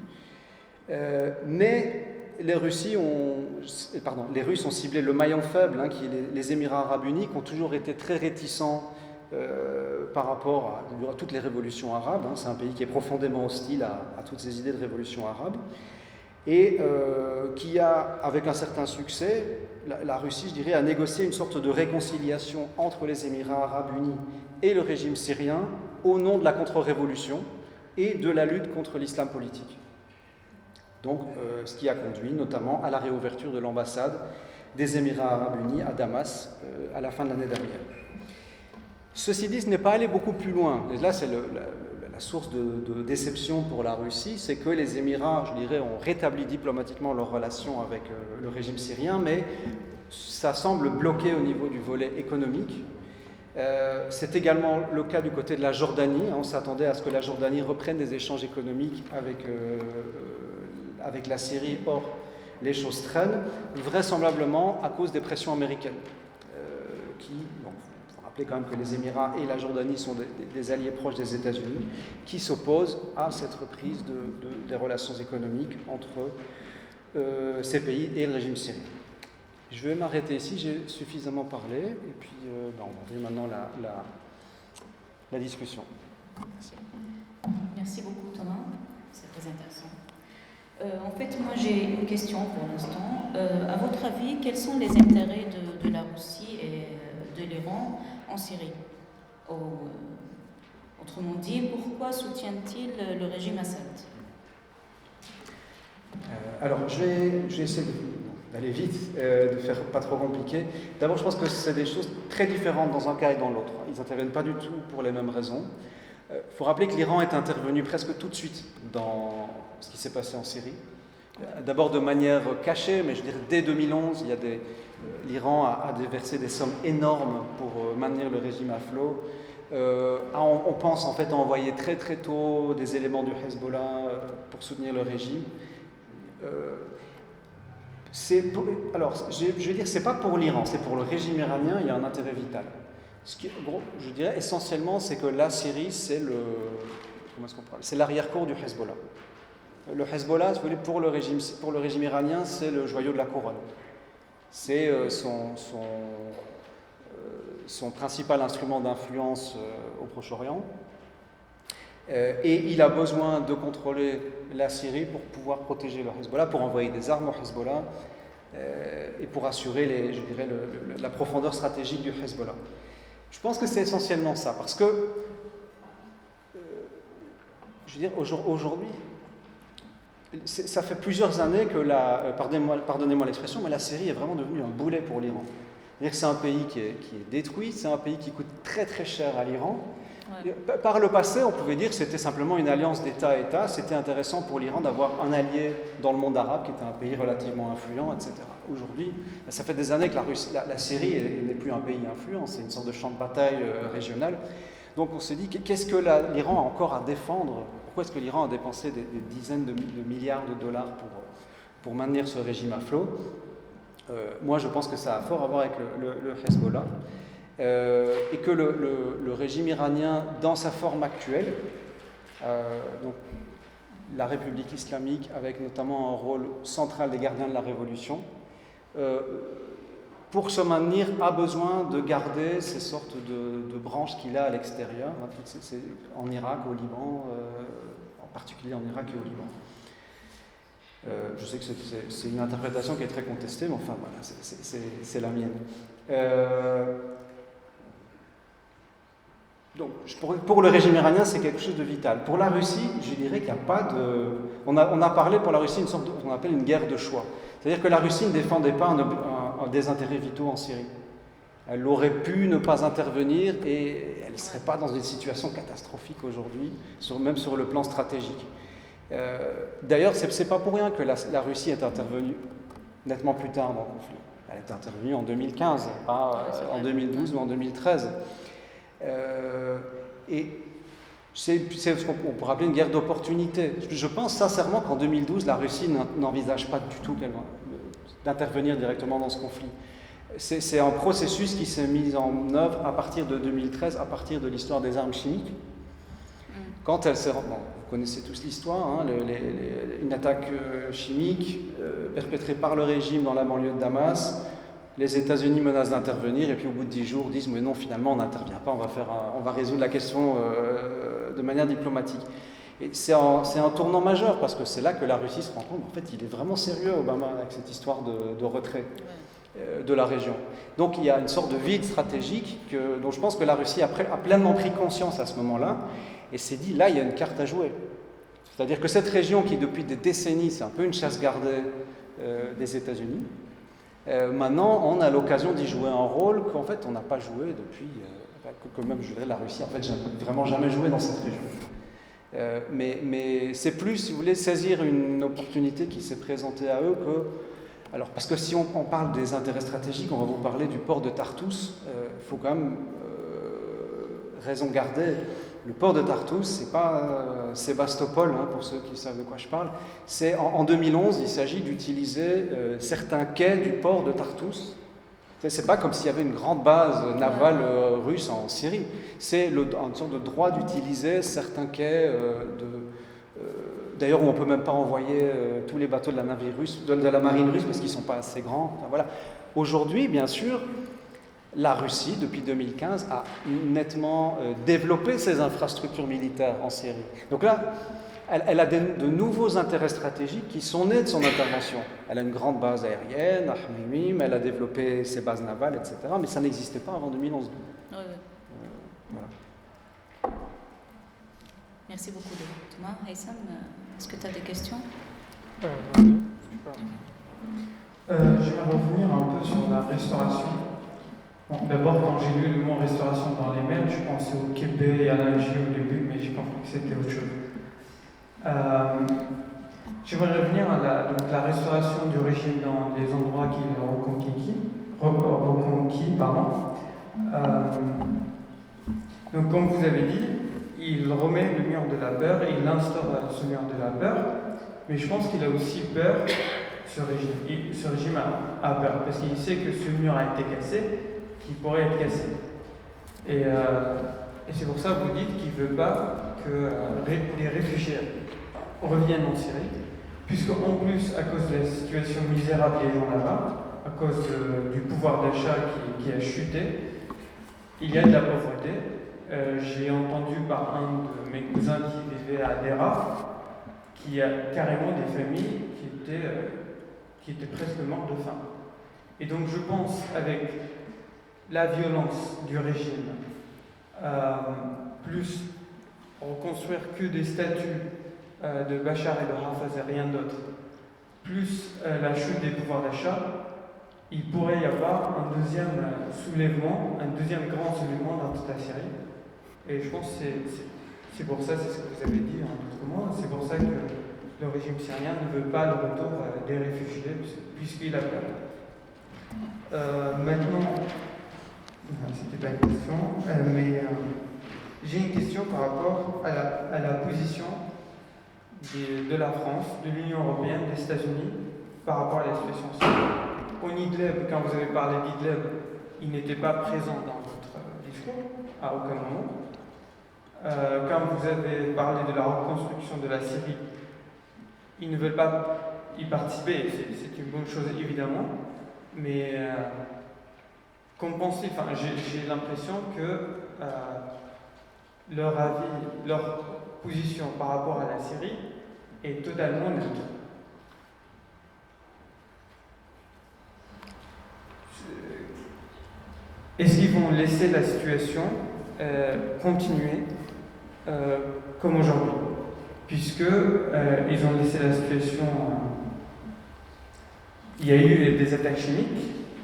mais les Russes ont ciblé le maillon faible, qui est les Émirats arabes unis, qui ont toujours été très réticents par rapport à toutes les révolutions arabes. C'est un pays qui est profondément hostile à toutes ces idées de révolution arabe, et qui a, avec un certain succès, la Russie, je dirais, a négocié une sorte de réconciliation entre les Émirats arabes unis et le régime syrien au nom de la contre-révolution et de la lutte contre l'islam politique. Donc, ce qui a conduit notamment à la réouverture de l'ambassade des Émirats arabes unis à Damas à la fin de l'année dernière. Ceci dit, ce n'est pas allé beaucoup plus loin. Et là, c'est la source de déception pour la Russie, c'est que les Émirats, je dirais, ont rétabli diplomatiquement leurs relations avec le régime syrien, mais ça semble bloqué au niveau du volet économique. C'est également le cas du côté de la Jordanie. On s'attendait à ce que la Jordanie reprenne des échanges économiques avec la Syrie. Or, les choses traînent, vraisemblablement à cause des pressions américaines. Il faut rappeler quand même que les Émirats et la Jordanie sont des alliés proches des États-Unis, qui s'opposent à cette reprise des relations économiques entre ces pays et le régime syrien. Je vais m'arrêter ici, j'ai suffisamment parlé, et puis on va ouvrir maintenant la discussion. Merci. Merci beaucoup Thomas, c'est très intéressant. En fait, moi j'ai une question pour l'instant. À votre avis, quels sont les intérêts de la Russie et de l'Iran en Syrie? Autrement dit, pourquoi soutient-il le régime Assad? Alors, je vais essayer d'aller vite, de faire pas trop compliqué. D'abord, je pense que c'est des choses très différentes dans un cas et dans l'autre. Ils n'interviennent pas du tout pour les mêmes raisons. Il faut rappeler que l'Iran est intervenu presque tout de suite dans ce qui s'est passé en Syrie. D'abord de manière cachée, mais je dirais dès 2011, l'Iran a déversé des sommes énormes pour maintenir le régime à flot. On pense en fait à envoyer très très tôt des éléments du Hezbollah pour soutenir le régime. Je vais dire, c'est pas pour l'Iran, c'est pour le régime iranien, il y a un intérêt vital. Je dirais essentiellement, c'est que la Syrie, c'est l'arrière-cour du Hezbollah. Le Hezbollah, pour le régime iranien, c'est le joyau de la couronne. C'est son principal instrument d'influence au Proche-Orient. Et il a besoin de contrôler la Syrie pour pouvoir protéger le Hezbollah, pour envoyer des armes au Hezbollah et pour assurer, la profondeur stratégique du Hezbollah. Je pense que c'est essentiellement ça, parce que, aujourd'hui, ça fait plusieurs années que pardonnez-moi l'expression, mais la Syrie est vraiment devenue un boulet pour l'Iran. C'est-à-dire que c'est un pays qui est détruit, c'est un pays qui coûte très très cher à l'Iran. Ouais. Par le passé, on pouvait dire que c'était simplement une alliance d'État à État. C'était intéressant pour l'Iran d'avoir un allié dans le monde arabe, qui était un pays relativement influent, etc. Aujourd'hui, ça fait des années que la Syrie n'est plus un pays influent, c'est une sorte de champ de bataille régional. Donc on s'est dit, qu'est-ce que l'Iran a encore à défendre? Pourquoi est-ce que l'Iran a dépensé des dizaines de milliards de dollars pour maintenir ce régime à flot? Moi, je pense que ça a fort à voir avec le Hezbollah. Et que le régime iranien, dans sa forme actuelle, donc la République islamique, avec notamment un rôle central des gardiens de la révolution, pour se maintenir, a besoin de garder ces sortes de branches qu'il a à l'extérieur, en Irak, au Liban, en particulier en Irak et au Liban. Je sais que c'est une interprétation qui est très contestée, mais enfin voilà, c'est la mienne. Donc, pour le régime iranien, c'est quelque chose de vital. Pour la Russie, je dirais qu'il n'y a pas de... On a parlé pour la Russie d'une sorte qu'on appelle une guerre de choix. C'est-à-dire que la Russie ne défendait pas des intérêts vitaux en Syrie. Elle aurait pu ne pas intervenir et elle ne serait pas dans une situation catastrophique aujourd'hui, même sur le plan stratégique. D'ailleurs, ce n'est pas pour rien que la Russie est intervenue nettement plus tard dans le conflit. Elle est intervenue en 2015, pas en 2012 ou en 2013. Et c'est ce qu'on pourrait appeler une guerre d'opportunité. Je pense sincèrement qu'en 2012, la Russie n'envisage pas du tout d'intervenir directement dans ce conflit. C'est un processus qui s'est mis en œuvre à partir de 2013, à partir de l'histoire des armes chimiques. Quand elle s'est... Bon, vous connaissez tous l'histoire, hein, une attaque chimique perpétrée par le régime dans la banlieue de Damas. Les États-Unis menacent d'intervenir et puis au bout de 10 jours disent mais non, finalement on n'intervient pas, on va résoudre la question de manière diplomatique. Et c'est un tournant majeur parce que c'est là que la Russie se rend compte en fait il est vraiment sérieux Obama avec cette histoire de retrait de la région. Donc il y a une sorte de vide stratégique dont je pense que la Russie a pleinement pris conscience à ce moment-là et s'est dit là il y a une carte à jouer. C'est-à-dire que cette région qui depuis des décennies, c'est un peu une chasse gardée des États-Unis, maintenant on a l'occasion d'y jouer un rôle qu'en fait on n'a pas joué depuis, que même je dirais la Russie, en fait j'ai vraiment jamais joué dans cette région. Mais c'est plus, si vous voulez, saisir une opportunité qui s'est présentée à eux que... Alors, parce que si on parle des intérêts stratégiques, on va vous parler du port de Tartous. Il faut quand même raison garder. Le port de Tartous, c'est pas Sébastopol, hein, pour ceux qui savent de quoi je parle. C'est en 2011, il s'agit d'utiliser certains quais du port de Tartous. C'est pas comme s'il y avait une grande base navale russe en Syrie. C'est une sorte de droit d'utiliser certains quais d'ailleurs, on ne peut même pas envoyer tous les bateaux de la marine russe parce qu'ils ne sont pas assez grands. Enfin, voilà. Aujourd'hui, bien sûr, la Russie, depuis 2015, a nettement développé ses infrastructures militaires en Syrie. Donc là, elle a de nouveaux intérêts stratégiques qui sont nés de son intervention. Elle a une grande base aérienne, à Hmimim, elle a développé ses bases navales, etc. Mais ça n'existait pas avant 2011. Voilà. Merci beaucoup, Thomas. Haïssam, est-ce que tu as des questions? J'aimerais revenir un peu sur la restauration. Bon, d'abord, quand j'ai lu le mot restauration dans les mails, je pensais au Québec et à l'Algérie au début, mais j'ai compris que c'était autre chose. J'aimerais revenir à la restauration du régime dans les endroits qu'il a reconquis. Donc, comme vous avez dit, il remet le mur de la peur et il instaure ce mur de la peur, mais je pense qu'il a aussi peur, ce régime a peur, parce qu'il sait que ce mur a été cassé, qu'il pourrait être cassé. Et c'est pour ça que vous dites qu'il ne veut pas que les réfugiés reviennent en Syrie, puisqu'en plus, à cause de la situation misérable des gens là-bas, à cause du pouvoir d'achat qui a chuté, il y a de la pauvreté. J'ai entendu par un de mes cousins qui vivait à Dera qu'il y a carrément des familles qui étaient presque mortes de faim. Et donc je pense, avec la violence du régime, plus reconstruire que des statues de Bachar et de Hafez et rien d'autre, plus la chute des pouvoirs d'achat, il pourrait y avoir un deuxième soulèvement, un deuxième grand soulèvement dans toute la Syrie. Et je pense que c'est pour ça, c'est ce que vous avez dit en d'autres mots, c'est pour ça que le régime syrien ne veut pas le retour des réfugiés, puisqu'il a peur. Maintenant, c'était pas une question, mais j'ai une question par rapport à la position de la France, de l'Union européenne, des États-Unis, par rapport à la situation syrienne. Au Idlib, quand vous avez parlé d'Idlib, il n'était pas présent dans votre discours, à aucun moment. Quand vous avez parlé de la reconstruction de la Syrie, ils ne veulent pas y participer, c'est une bonne chose évidemment, mais qu'en pensez, j'ai l'impression que leur avis, leur position par rapport à la Syrie est totalement neutre. Est-ce qu'ils vont laisser la situation continuer comme aujourd'hui, puisque ils ont laissé la situation. Il y a eu des attaques chimiques,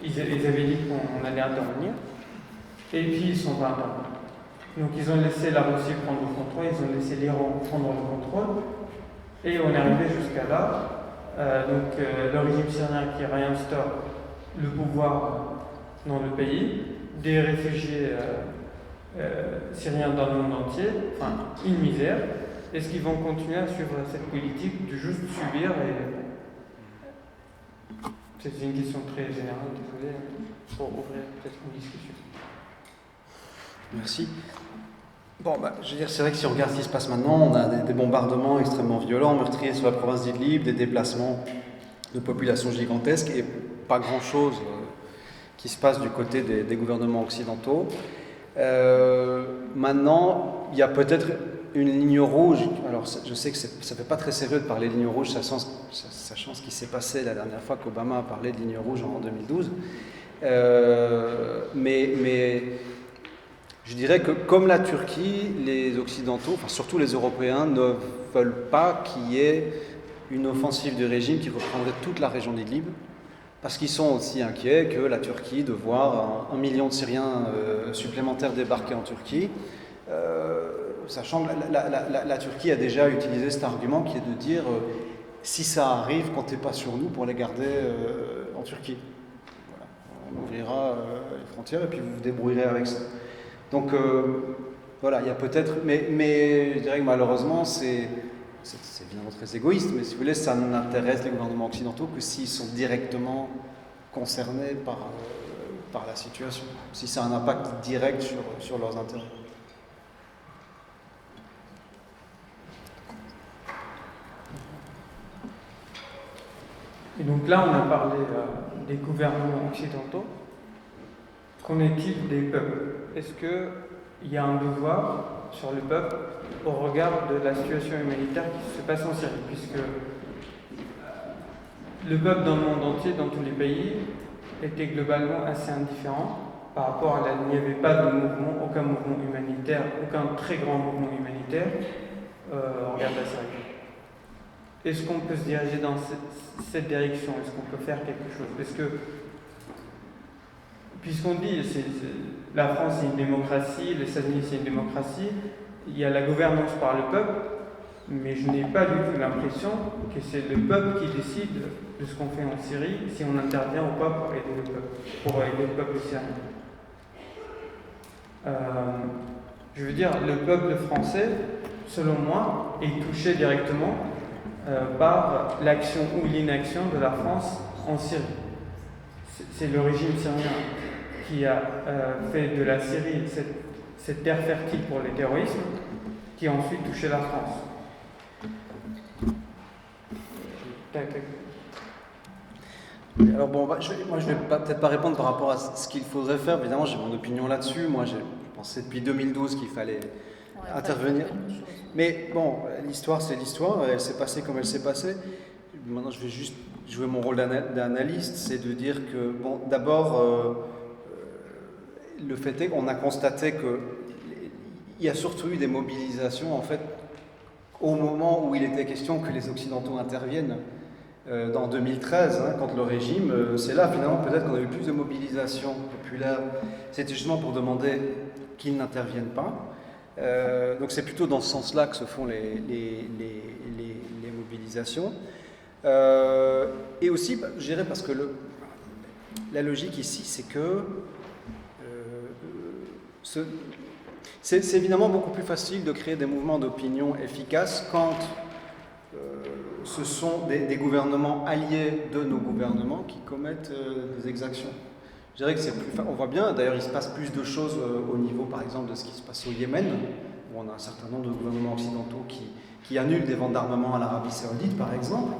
ils avaient dit qu'on allait intervenir, et puis ils sont pas intervenus. Donc ils ont laissé la Russie prendre le contrôle, ils ont laissé l'Iran prendre le contrôle, et on est arrivé jusqu'à là. Le régime syrien qui réinstaure le pouvoir dans le pays, des réfugiés syriens dans le monde entier, enfin une misère. Est-ce qu'ils vont continuer à suivre cette politique de juste subir C'est une question très générale, désolé, pour ouvrir peut-être une discussion. Merci. Bon, je veux dire, c'est vrai que si on regarde ce qui se passe maintenant, on a des bombardements extrêmement violents, meurtriers sur la province d'Idlib, des déplacements de populations gigantesques et pas grand-chose qui se passe du côté des gouvernements occidentaux. Maintenant, il y a peut-être une ligne rouge. Alors, je sais que ça ne fait pas très sérieux de parler de ligne rouge, sachant ce qui s'est passé la dernière fois qu'Obama a parlé de ligne rouge en 2012. Mais je dirais que comme la Turquie, les Occidentaux, enfin surtout les Européens, ne veulent pas qu'il y ait une offensive du régime qui reprendrait toute la région d'Idlib, parce qu'ils sont aussi inquiets que la Turquie, de voir 1 million de Syriens supplémentaires débarquer en Turquie, sachant que la Turquie a déjà utilisé cet argument qui est de dire si ça arrive, comptez pas sur nous pour les garder en Turquie. Voilà. On ouvrira les frontières et puis vous vous débrouillerez avec ça. Donc voilà, il y a peut-être, mais je dirais que malheureusement c'est évidemment très égoïste, mais si vous voulez, ça n'intéresse les gouvernements occidentaux que s'ils sont directement concernés par la situation, si ça a un impact direct sur leurs intérêts. Et donc là, on a parlé des gouvernements occidentaux. Qu'en est-il des peuples? Est-ce qu'il y a un devoir sur le peuple au regard de la situation humanitaire qui se passe en Syrie, puisque le peuple dans le monde entier, dans tous les pays, était globalement assez indifférent par rapport à il n'y avait pas de mouvement, aucun mouvement humanitaire, aucun très grand mouvement humanitaire au regard de la Syrie. Est-ce qu'on peut se diriger dans cette direction? Est-ce qu'on peut faire quelque chose? Parce que, puisqu'on dit la France c'est une démocratie, les États-Unis c'est une démocratie, il y a la gouvernance par le peuple, mais je n'ai pas du tout l'impression que c'est le peuple qui décide de ce qu'on fait en Syrie, si on intervient ou pas pour aider le peuple syrien. Je veux dire, le peuple français, selon moi, est touché directement par l'action ou l'inaction de la France en Syrie. C'est le régime syrien qui a fait de la Syrie cette terre fertile pour le terrorisme, qui a ensuite touché la France. Alors bon, moi je vais peut-être pas répondre par rapport à ce qu'il faudrait faire. Évidemment, j'ai mon opinion là-dessus. Moi, j'ai pensé depuis 2012 qu'il fallait intervenir. Mais bon, l'histoire, c'est l'histoire. Elle s'est passée comme elle s'est passée. Maintenant, je vais juste jouer mon rôle d'analyste. C'est de dire que, bon, d'abord, le fait est qu'on a constaté qu'il y a surtout eu des mobilisations, en fait, au moment où il était question que les Occidentaux interviennent. Dans 2013, quand le régime, c'est là finalement peut-être qu'on a eu plus de mobilisation populaire. C'était justement pour demander qu'ils n'interviennent pas. Donc c'est plutôt dans ce sens-là que se font les mobilisations. Et aussi, je dirais, parce que la logique ici, c'est que c'est évidemment beaucoup plus facile de créer des mouvements d'opinion efficaces quand ce sont des gouvernements alliés de nos gouvernements qui commettent des exactions. Je dirais que c'est plus... On voit bien, d'ailleurs, il se passe plus de choses au niveau, par exemple, de ce qui se passe au Yémen, où on a un certain nombre de gouvernements occidentaux qui annulent des ventes d'armement à l'Arabie Saoudite, par exemple.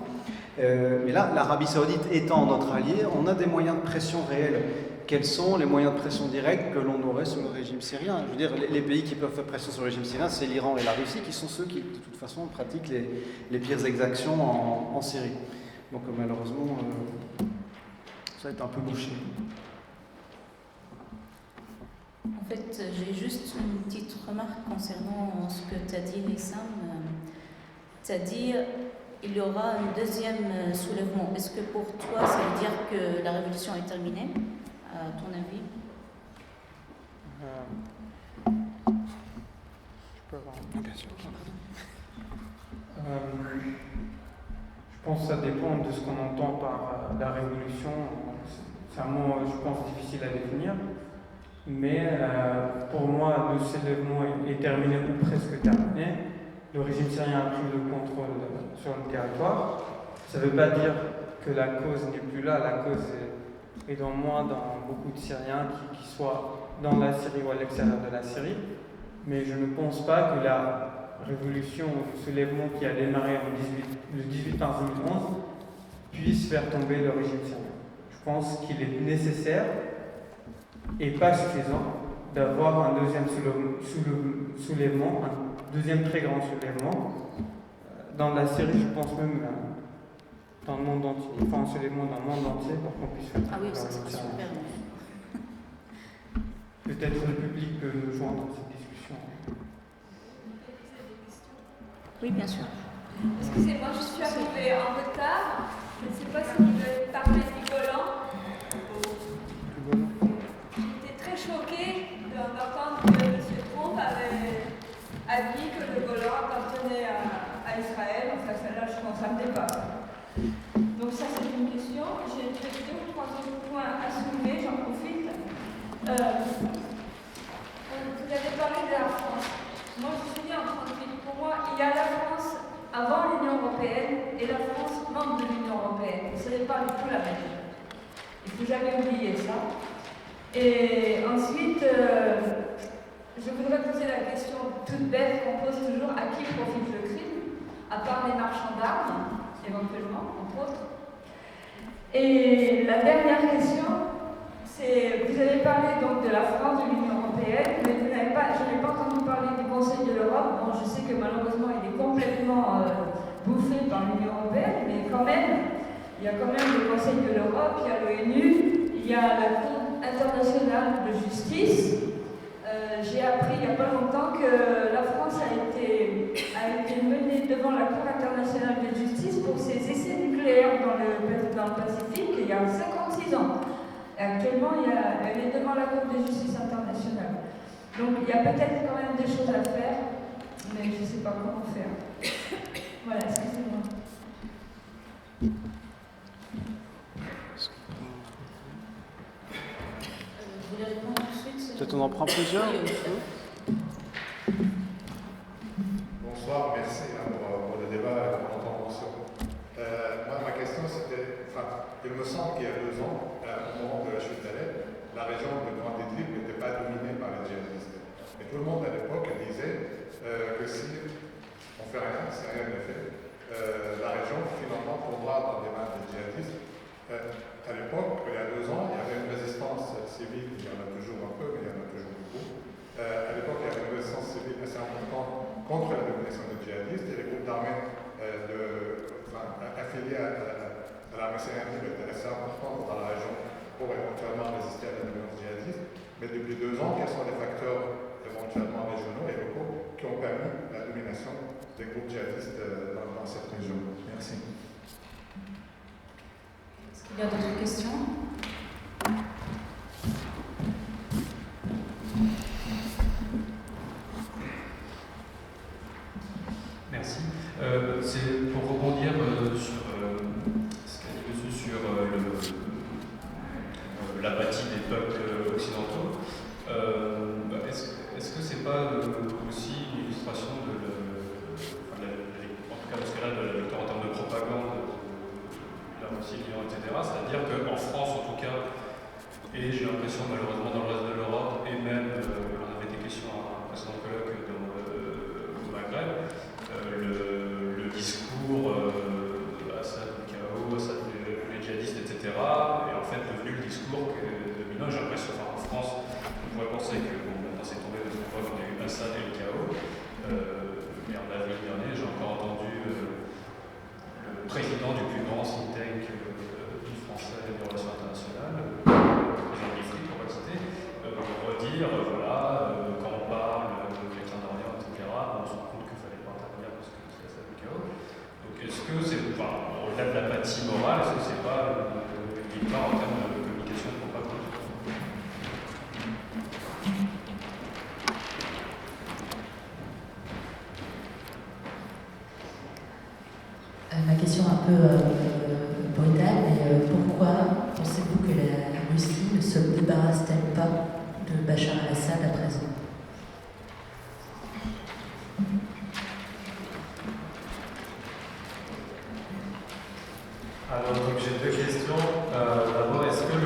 Mais là, l'Arabie Saoudite étant notre allié, on a des moyens de pression réels. Quels sont les moyens de pression directs que l'on aurait sur le régime syrien? Je veux dire, les pays qui peuvent faire pression sur le régime syrien, c'est l'Iran et la Russie, qui sont ceux qui, de toute façon, pratiquent les pires exactions en Syrie. Donc, malheureusement, ça va être un peu bouché. En fait, j'ai juste une petite remarque concernant ce que tu as dit, Wissam. Tu as dit il y aura un deuxième soulèvement. Est-ce que pour toi, ça veut dire que la révolution est terminée, à ton avis? Je peux avoir bien sûr. Je pense que ça dépend de ce qu'on entend par la révolution. C'est un mot, je pense, difficile à définir. Mais pour moi, le soulèvement est terminé ou presque terminé. Le régime syrien a pris le contrôle sur le territoire. Ça ne veut pas dire que la cause n'est plus là. La cause est dans beaucoup de Syriens qui soient dans la Syrie ou à l'extérieur de la Syrie. Mais je ne pense pas que la révolution, le soulèvement qui a démarré le 18 mars 2011 puisse faire tomber le régime syrien. Je pense qu'il est nécessaire et pas suffisant d'avoir un deuxième soulèvement, un deuxième très grand soulèvement. Dans la Syrie, je pense même dans le monde entier, enfin un soulèvement dans le monde entier pour qu'on puisse faire. Ah oui, ça serait super. Peut-être le public peut nous joindre à cette discussion. Oui, bien sûr. Excusez-moi, je suis arrivée en retard. Je ne sais pas si vous avez parlé du Golan. J'étais très choquée d'entendre que M. Trump avait dit que le Golan appartenait à Israël. Enfin, celle-là, je pense, ça me dépasse. Donc ça, c'est une question. J'ai 2 ou 3 autres points à soulever, j'en profite. Vous avez parlé de la France. Moi, je suis née en 1938. Pour moi, il y a la France avant l'Union européenne et la France membre de l'Union européenne. Ce n'est pas du tout la même chose. Il ne faut jamais oublier ça. Et ensuite, je voudrais poser la question toute bête qu'on pose toujours, à qui profite le crime, à part les marchands d'armes, éventuellement, entre autres. Et la dernière question, c'est, vous avez parlé donc de la France, de l'Union européenne, mais je n'ai pas entendu parler du Conseil de l'Europe. Bon, je sais que malheureusement, il est complètement bouffé par l'Union européenne, mais quand même, il y a quand même le Conseil de l'Europe, il y a l'ONU, il y a la Cour internationale de justice. J'ai appris il n'y a pas longtemps que la France a été menée devant la Cour internationale de justice pour ses essais nucléaires dans le Pacifique il y a 56 ans. Et actuellement, elle est devant la Cour de justice internationale. Donc il y a peut-être quand même des choses à faire, mais je ne sais pas comment faire. Voilà, excusez-moi. Vous voulez répondre tout de suite? Peut-être on en prend plusieurs. Bonsoir, merci pour le débat et pour l'intervention. Moi, ma question, c'était, il me semble qu'il y a 2 ans, au moment de la chute d'Alep, la région de Grand Idlib n'était pas dominée par les djihadistes. Et tout le monde à l'époque disait que si on ne fait rien, si rien n'est fait, la région finalement tombera dans les mains des djihadistes. À l'époque, il y a 2 ans, il y avait une résistance civile, il y en a toujours un peu, mais il y en a toujours beaucoup. À l'époque, il y avait une résistance civile assez importante contre la domination des djihadistes et les groupes d'armées affiliés à l'armée syrienne étaient assez importants dans la région pour éventuellement résister à la dominance djihadiste. Mais depuis 2 ans, quels sont les facteurs éventuellement régionaux et locaux qui ont permis la domination des groupes djihadistes dans cette région? Merci. Est-ce qu'il y a d'autres questions? Merci. C'est pour rebondir sur ce qu'a dit monsieur sur l'apathie des peuples occidentaux. Est-ce que c'est pas aussi une illustration en tout cas dans ce cas-là, de la victoire en termes de propagande de la Russie, de l'Iran, etc. C'est-à-dire qu'en France, en tout cas, et j'ai l'impression malheureusement dans le reste de l'Europe, et même, on avait des questions à un précédent colloque au Maghreb, le discours Assad le chaos, Assad les djihadistes, etc. est en fait devenu le discours dominant. J'ai l'impression, en France, on pourrait penser que maintenant c'est tombé parce qu'on a eu Assad et le chaos. Mais en avril dernier, j'ai encore entendu le président du plus grand think tank du français des relations internationales, Jean-Yves pour le citer, redire quand on parle de Moyen-Orient, etc., on se rend compte qu'il ne fallait pas intervenir parce que c'est ça le chaos. Donc est-ce que c'est, au-delà de l'apathie morale, est-ce que c'est pas une victoire en termes de communication de propagande? Ma question un peu brutale, mais pourquoi pensez-vous que la Russie ne se débarrasse-t-elle pas de Bachar al-Assad à présent? Alors, donc, j'ai 2 questions. D'abord, est-ce que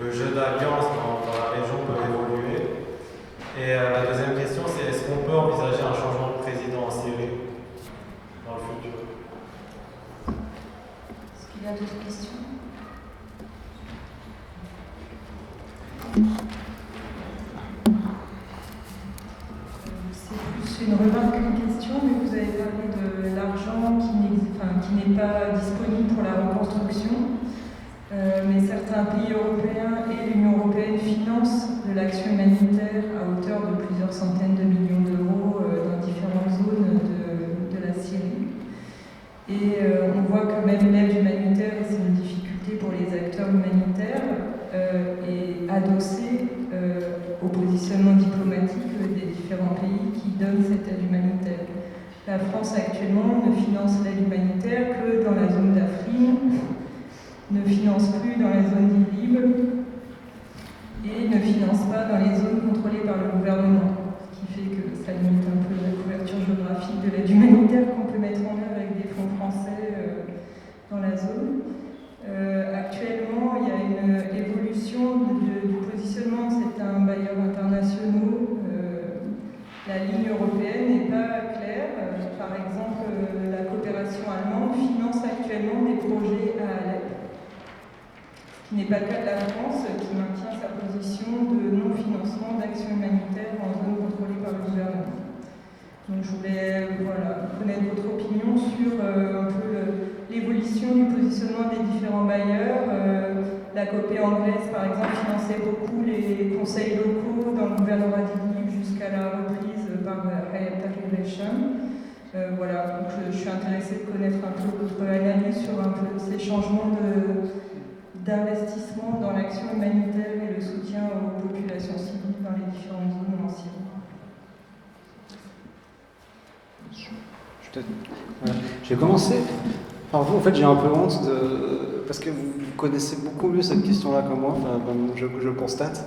le jeu d'alliance dans la région peut évoluer? Et la deuxième question, c'est est-ce qu'on peut envisager un changement de président en Syrie dans le futur? Est-ce qu'il y a d'autres questions? C'est plus une remarque qu'une question, mais vous avez parlé de l'argent qui n'est pas disponible pour la reconstruction. Mais certains pays européens et l'Union européenne financent de l'action humanitaire à hauteur de plusieurs centaines de millions d'euros dans différentes zones de la Syrie. Et on voit que même l'aide humanitaire, et c'est une difficulté pour les acteurs humanitaires, est adossée au positionnement diplomatique des différents pays qui donnent cette aide humanitaire. La France actuellement ne finance l'aide humanitaire que dans la zone d'Afrine, ne finance plus dans la zone d'Idlib et ne finance pas dans les zones contrôlées par le gouvernement, ce qui fait que ça limite un peu la couverture géographique de l'aide humanitaire qu'on peut mettre en œuvre avec des fonds français dans la zone. Actuellement, il y a une évolution du positionnement de certains bailleurs internationaux. La ligne européenne n'est pas claire. Par exemple, la coopération allemande finance actuellement des projets à Alep, ce qui n'est pas le cas de la France, qui maintient sa position de non-financement d'actions humanitaires en zone contrôlée par le gouvernement. Donc je voulais connaître votre opinion sur un peu l'évolution du positionnement des différents bailleurs. La copée anglaise, par exemple, finançait beaucoup les conseils locaux dans le gouvernorat d'Idlib jusqu'à la reprise par Hayat Tahrir al-Sham. Donc je suis intéressée de connaître un peu votre analyse sur un peu ces changements d'investissement dans l'action humanitaire et le soutien aux populations civiles dans les différentes zones en Syrie. Je vais commencer par vous. En fait, j'ai un peu honte parce que vous connaissez beaucoup mieux cette question-là que moi, je le constate.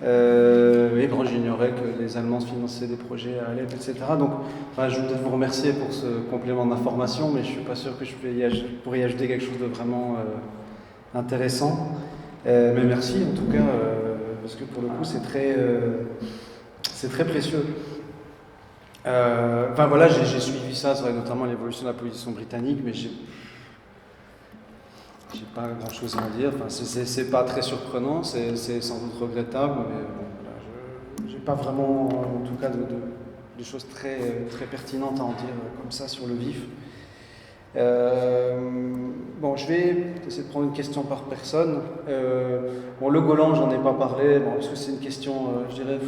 Oui, bon, j'ignorais que les Allemands finançaient des projets à Alep, etc. Donc, je voudrais vous remercier pour ce complément d'information, mais je ne suis pas sûr que je pourrais y ajouter quelque chose de vraiment intéressant. Mais merci en tout cas, parce que pour le coup, c'est très précieux. J'ai suivi ça, notamment l'évolution de la position britannique, mais j'ai pas grand-chose à en dire. C'est pas très surprenant, c'est sans doute regrettable, mais bon, j'ai pas vraiment, en tout cas, de choses très pertinentes à en dire comme ça sur le vif. Je vais essayer de prendre une question par personne. Le Golan, j'en ai pas parlé, parce que c'est une question, je dirais.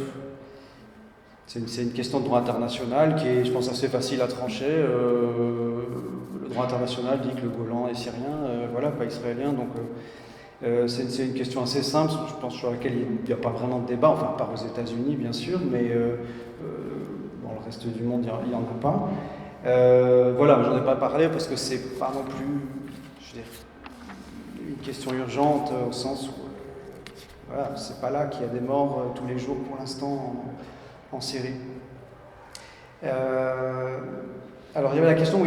C'est une question de droit international qui est, je pense, assez facile à trancher. Le droit international dit que le Golan est syrien, pas israélien. Donc, c'est une question assez simple, je pense, sur laquelle il n'y a pas vraiment de débat, enfin, part aux États-Unis, bien sûr, mais dans le reste du monde, il n'y en a pas. J'en ai pas parlé parce que c'est pas non plus, une question urgente au sens où, c'est pas là qu'il y a des morts tous les jours pour l'instant en Syrie. Alors il y avait la question,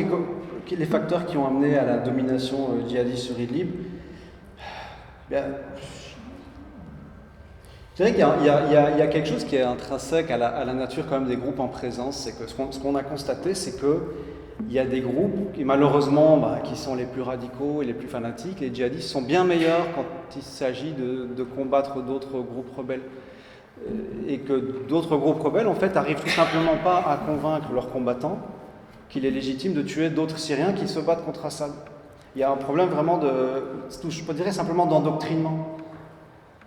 les facteurs qui ont amené à la domination djihadiste sur Idlib. Je dirais qu'il y a quelque chose qui est intrinsèque à la nature quand même des groupes en présence, c'est que ce qu'on a constaté, c'est qu'il y a des groupes qui malheureusement, qui sont les plus radicaux et les plus fanatiques, les djihadistes sont bien meilleurs quand il s'agit de combattre d'autres groupes rebelles. Et que d'autres groupes rebelles, en fait, arrivent tout simplement pas à convaincre leurs combattants qu'il est légitime de tuer d'autres Syriens qui se battent contre Assad. Il y a un problème vraiment je dirais simplement d'endoctrinement.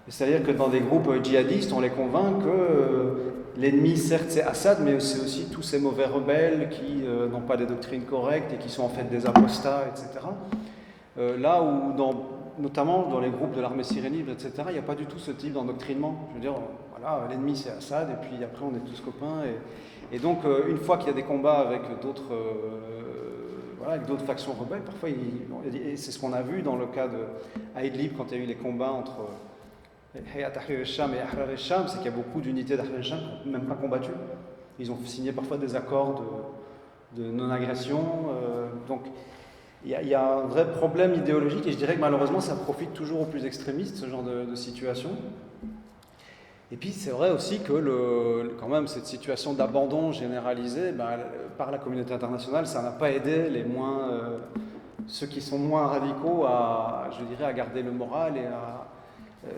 C'est-à-dire que dans des groupes djihadistes, on les convainc que l'ennemi, certes, c'est Assad, mais c'est aussi tous ces mauvais rebelles qui n'ont pas des doctrines correctes et qui sont en fait des apostats, etc. Là où, notamment dans les groupes de l'armée syrienne libre, etc., il n'y a pas du tout ce type d'endoctrinement. Je veux dire, l'ennemi c'est Assad, et puis après on est tous copains. Et donc, une fois qu'il y a des combats avec d'autres factions rebelles, parfois, et c'est ce qu'on a vu dans le cas à Idlib, quand il y a eu les combats entre Hayat Tahrir al-Sham et Ahrar al-Sham, c'est qu'il y a beaucoup d'unités d'Ahrar al-Sham qui n'ont même pas combattu. Ils ont signé parfois des accords de non-agression. Donc, il y a un vrai problème idéologique, et je dirais que malheureusement, ça profite toujours aux plus extrémistes, ce genre de situation. Et puis, c'est vrai aussi que quand même, cette situation d'abandon généralisé par la communauté internationale, ça n'a pas aidé ceux qui sont moins radicaux à garder le moral et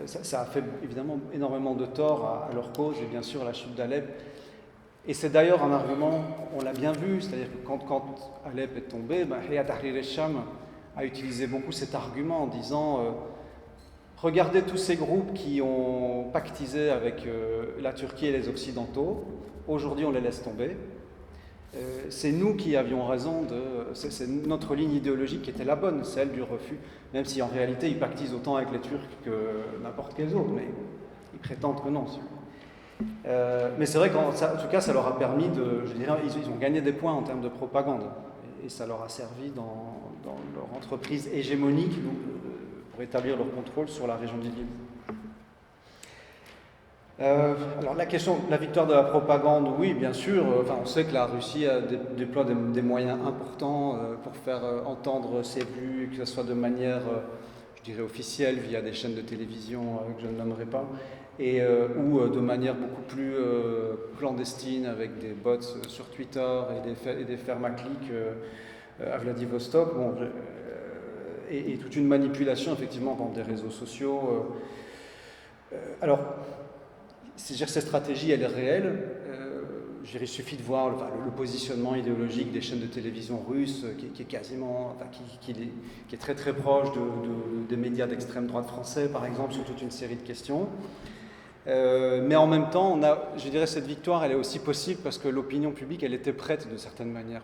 ça a fait évidemment énormément de tort à leur cause et bien sûr à la chute d'Alep. Et c'est d'ailleurs un argument, on l'a bien vu, c'est-à-dire que quand Alep est tombé, Hayat Tahrir al-Sham a utilisé beaucoup cet argument en disant regardez tous ces groupes qui ont pactisé avec la Turquie et les Occidentaux, aujourd'hui on les laisse tomber. c'est nous qui avions raison, c'est notre ligne idéologique qui était la bonne, celle du refus, même si en réalité ils pactisent autant avec les Turcs que n'importe quels autres, mais ils prétendent que non. Mais c'est vrai qu'en tout cas ça leur a permis je dirais, ils ont gagné des points en termes de propagande, et ça leur a servi dans leur entreprise hégémonique pour établir leur contrôle sur la région d'Idlib. Alors la question de la victoire de la propagande, oui, bien sûr. On sait que la Russie déploie des moyens importants pour faire entendre ses vues, que ce soit de manière, je dirais, officielle, via des chaînes de télévision que je ne nommerai pas, ou de manière beaucoup plus clandestine, avec des bots sur Twitter et des fermes à clics à Vladivostok, et toute une manipulation, effectivement, dans des réseaux sociaux. Alors, c'est-à-dire que cette stratégie, elle est réelle. Il suffit de voir le positionnement idéologique des chaînes de télévision russes, qui est quasiment, qui est très très proche des médias d'extrême droite français, par exemple, sur toute une série de questions. Mais en même temps, je dirais, cette victoire, elle est aussi possible parce que l'opinion publique, elle était prête de certaine manière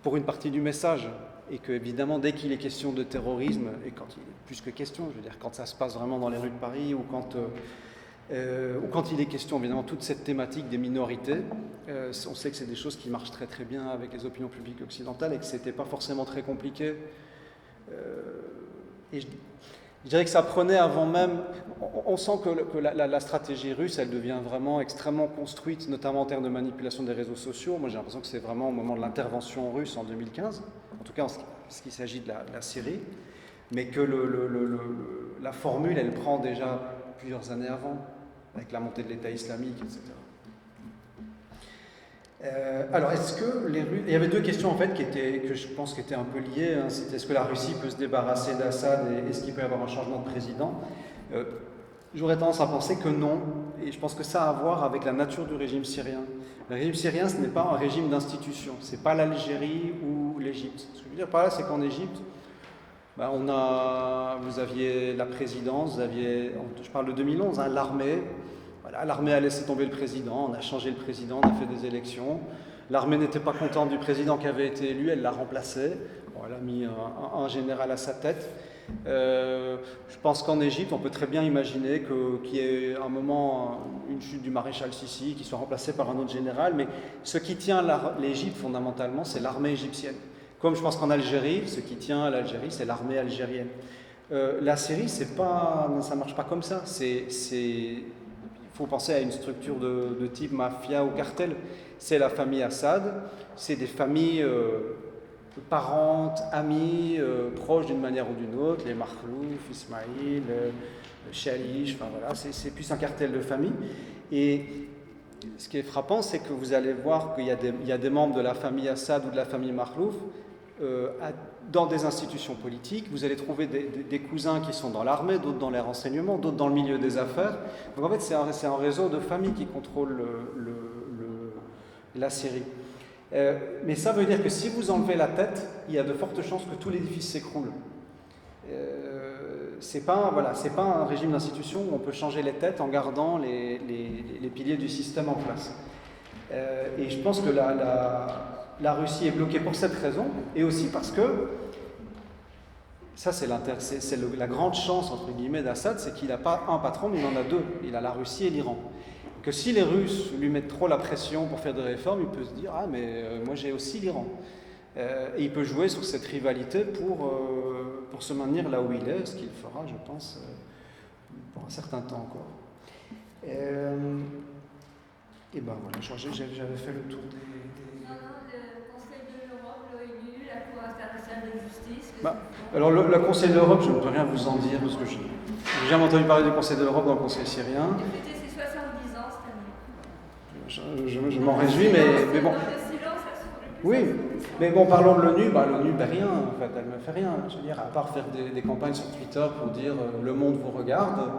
pour une partie du message. Et que, évidemment, dès qu'il est question de terrorisme, et quand il est plus que question, je veux dire, quand ça se passe vraiment dans les rues de Paris, ou quand il est question, évidemment, toute cette thématique des minorités, on sait que c'est des choses qui marchent très très bien avec les opinions publiques occidentales et que ce n'était pas forcément très compliqué. Et je dirais que ça prenait avant même... On sent que la stratégie russe, elle devient vraiment extrêmement construite, notamment en termes de manipulation des réseaux sociaux. Moi, j'ai l'impression que c'est vraiment au moment de l'intervention russe en 2015, en tout cas en ce qui s'agit de la Syrie, mais que la formule, elle prend déjà plusieurs années avant, avec la montée de l'État islamique, etc. Alors, est-ce que les Russes... Il y avait deux questions, en fait, que je pense qui étaient un peu liées. Hein. C'était est-ce que la Russie peut se débarrasser d'Assad et est-ce qu'il peut y avoir un changement de président? J'aurais tendance à penser que non. Et je pense que ça a à voir avec la nature du régime syrien. Le régime syrien, ce n'est pas un régime d'institution. Ce n'est pas l'Algérie ou l'Égypte. Ce que je veux dire par là, c'est qu'en Égypte, vous aviez la présidence, je parle de 2011, hein, l'armée. Voilà, l'armée a laissé tomber le président, on a changé le président, on a fait des élections. L'armée n'était pas contente du président qui avait été élu, elle l'a remplacé. Bon, elle a mis un général à sa tête. Je pense qu'en Égypte, on peut très bien imaginer qu'il y ait un moment une chute du maréchal Sissi, qui soit remplacé par un autre général, mais ce qui tient l'Égypte fondamentalement, c'est l'armée égyptienne. Comme je pense qu'en Algérie, ce qui tient l'Algérie, c'est l'armée algérienne. La Syrie, ça ne marche pas comme ça. Il faut penser à une structure de type mafia ou cartel. C'est la famille Assad, c'est des familles parentes, amies, proches d'une manière ou d'une autre, les Makhlouf, Ismaïl, Shalish, enfin voilà, c'est plus un cartel de famille. Et ce qui est frappant, c'est que vous allez voir qu'il y a des membres de la famille Assad ou de la famille Makhlouf dans des institutions politiques. Vous allez trouver des cousins qui sont dans l'armée, d'autres dans les renseignements, d'autres dans le milieu des affaires. Donc en fait, c'est un réseau de familles qui contrôle la Syrie. Mais ça veut dire que si vous enlevez la tête, il y a de fortes chances que tout l'édifice s'écroule. C'est pas un régime d'institution où on peut changer les têtes en gardant les piliers du système en place. Et je pense que la Russie est bloquée pour cette raison, et aussi parce que, ça c'est la grande chance entre guillemets d'Assad, c'est qu'il n'a pas un patron, mais il en a deux. Il a la Russie et l'Iran. Que si les Russes lui mettent trop la pression pour faire des réformes, il peut se dire « Ah, mais moi j'ai aussi l'Iran ». Et il peut jouer sur cette rivalité pour se maintenir là où il est, ce qu'il fera, je pense, pour un certain temps encore. Et ben voilà, j'avais fait le tour des... Le Conseil de l'Europe, l'ONU, la Cour internationale de justice... Alors le Conseil de l'Europe, je ne peux rien vous en dire, parce que je n'ai jamais entendu parler du Conseil de l'Europe dans le Conseil syrien. Il fêtait ses 70 ans cette année. Je m'en réjouis, mais bon... Oui, mais bon, parlons de l'ONU, l'ONU, rien, en fait, elle ne fait rien. Je veux dire, à part faire des campagnes sur Twitter pour dire le monde vous regarde,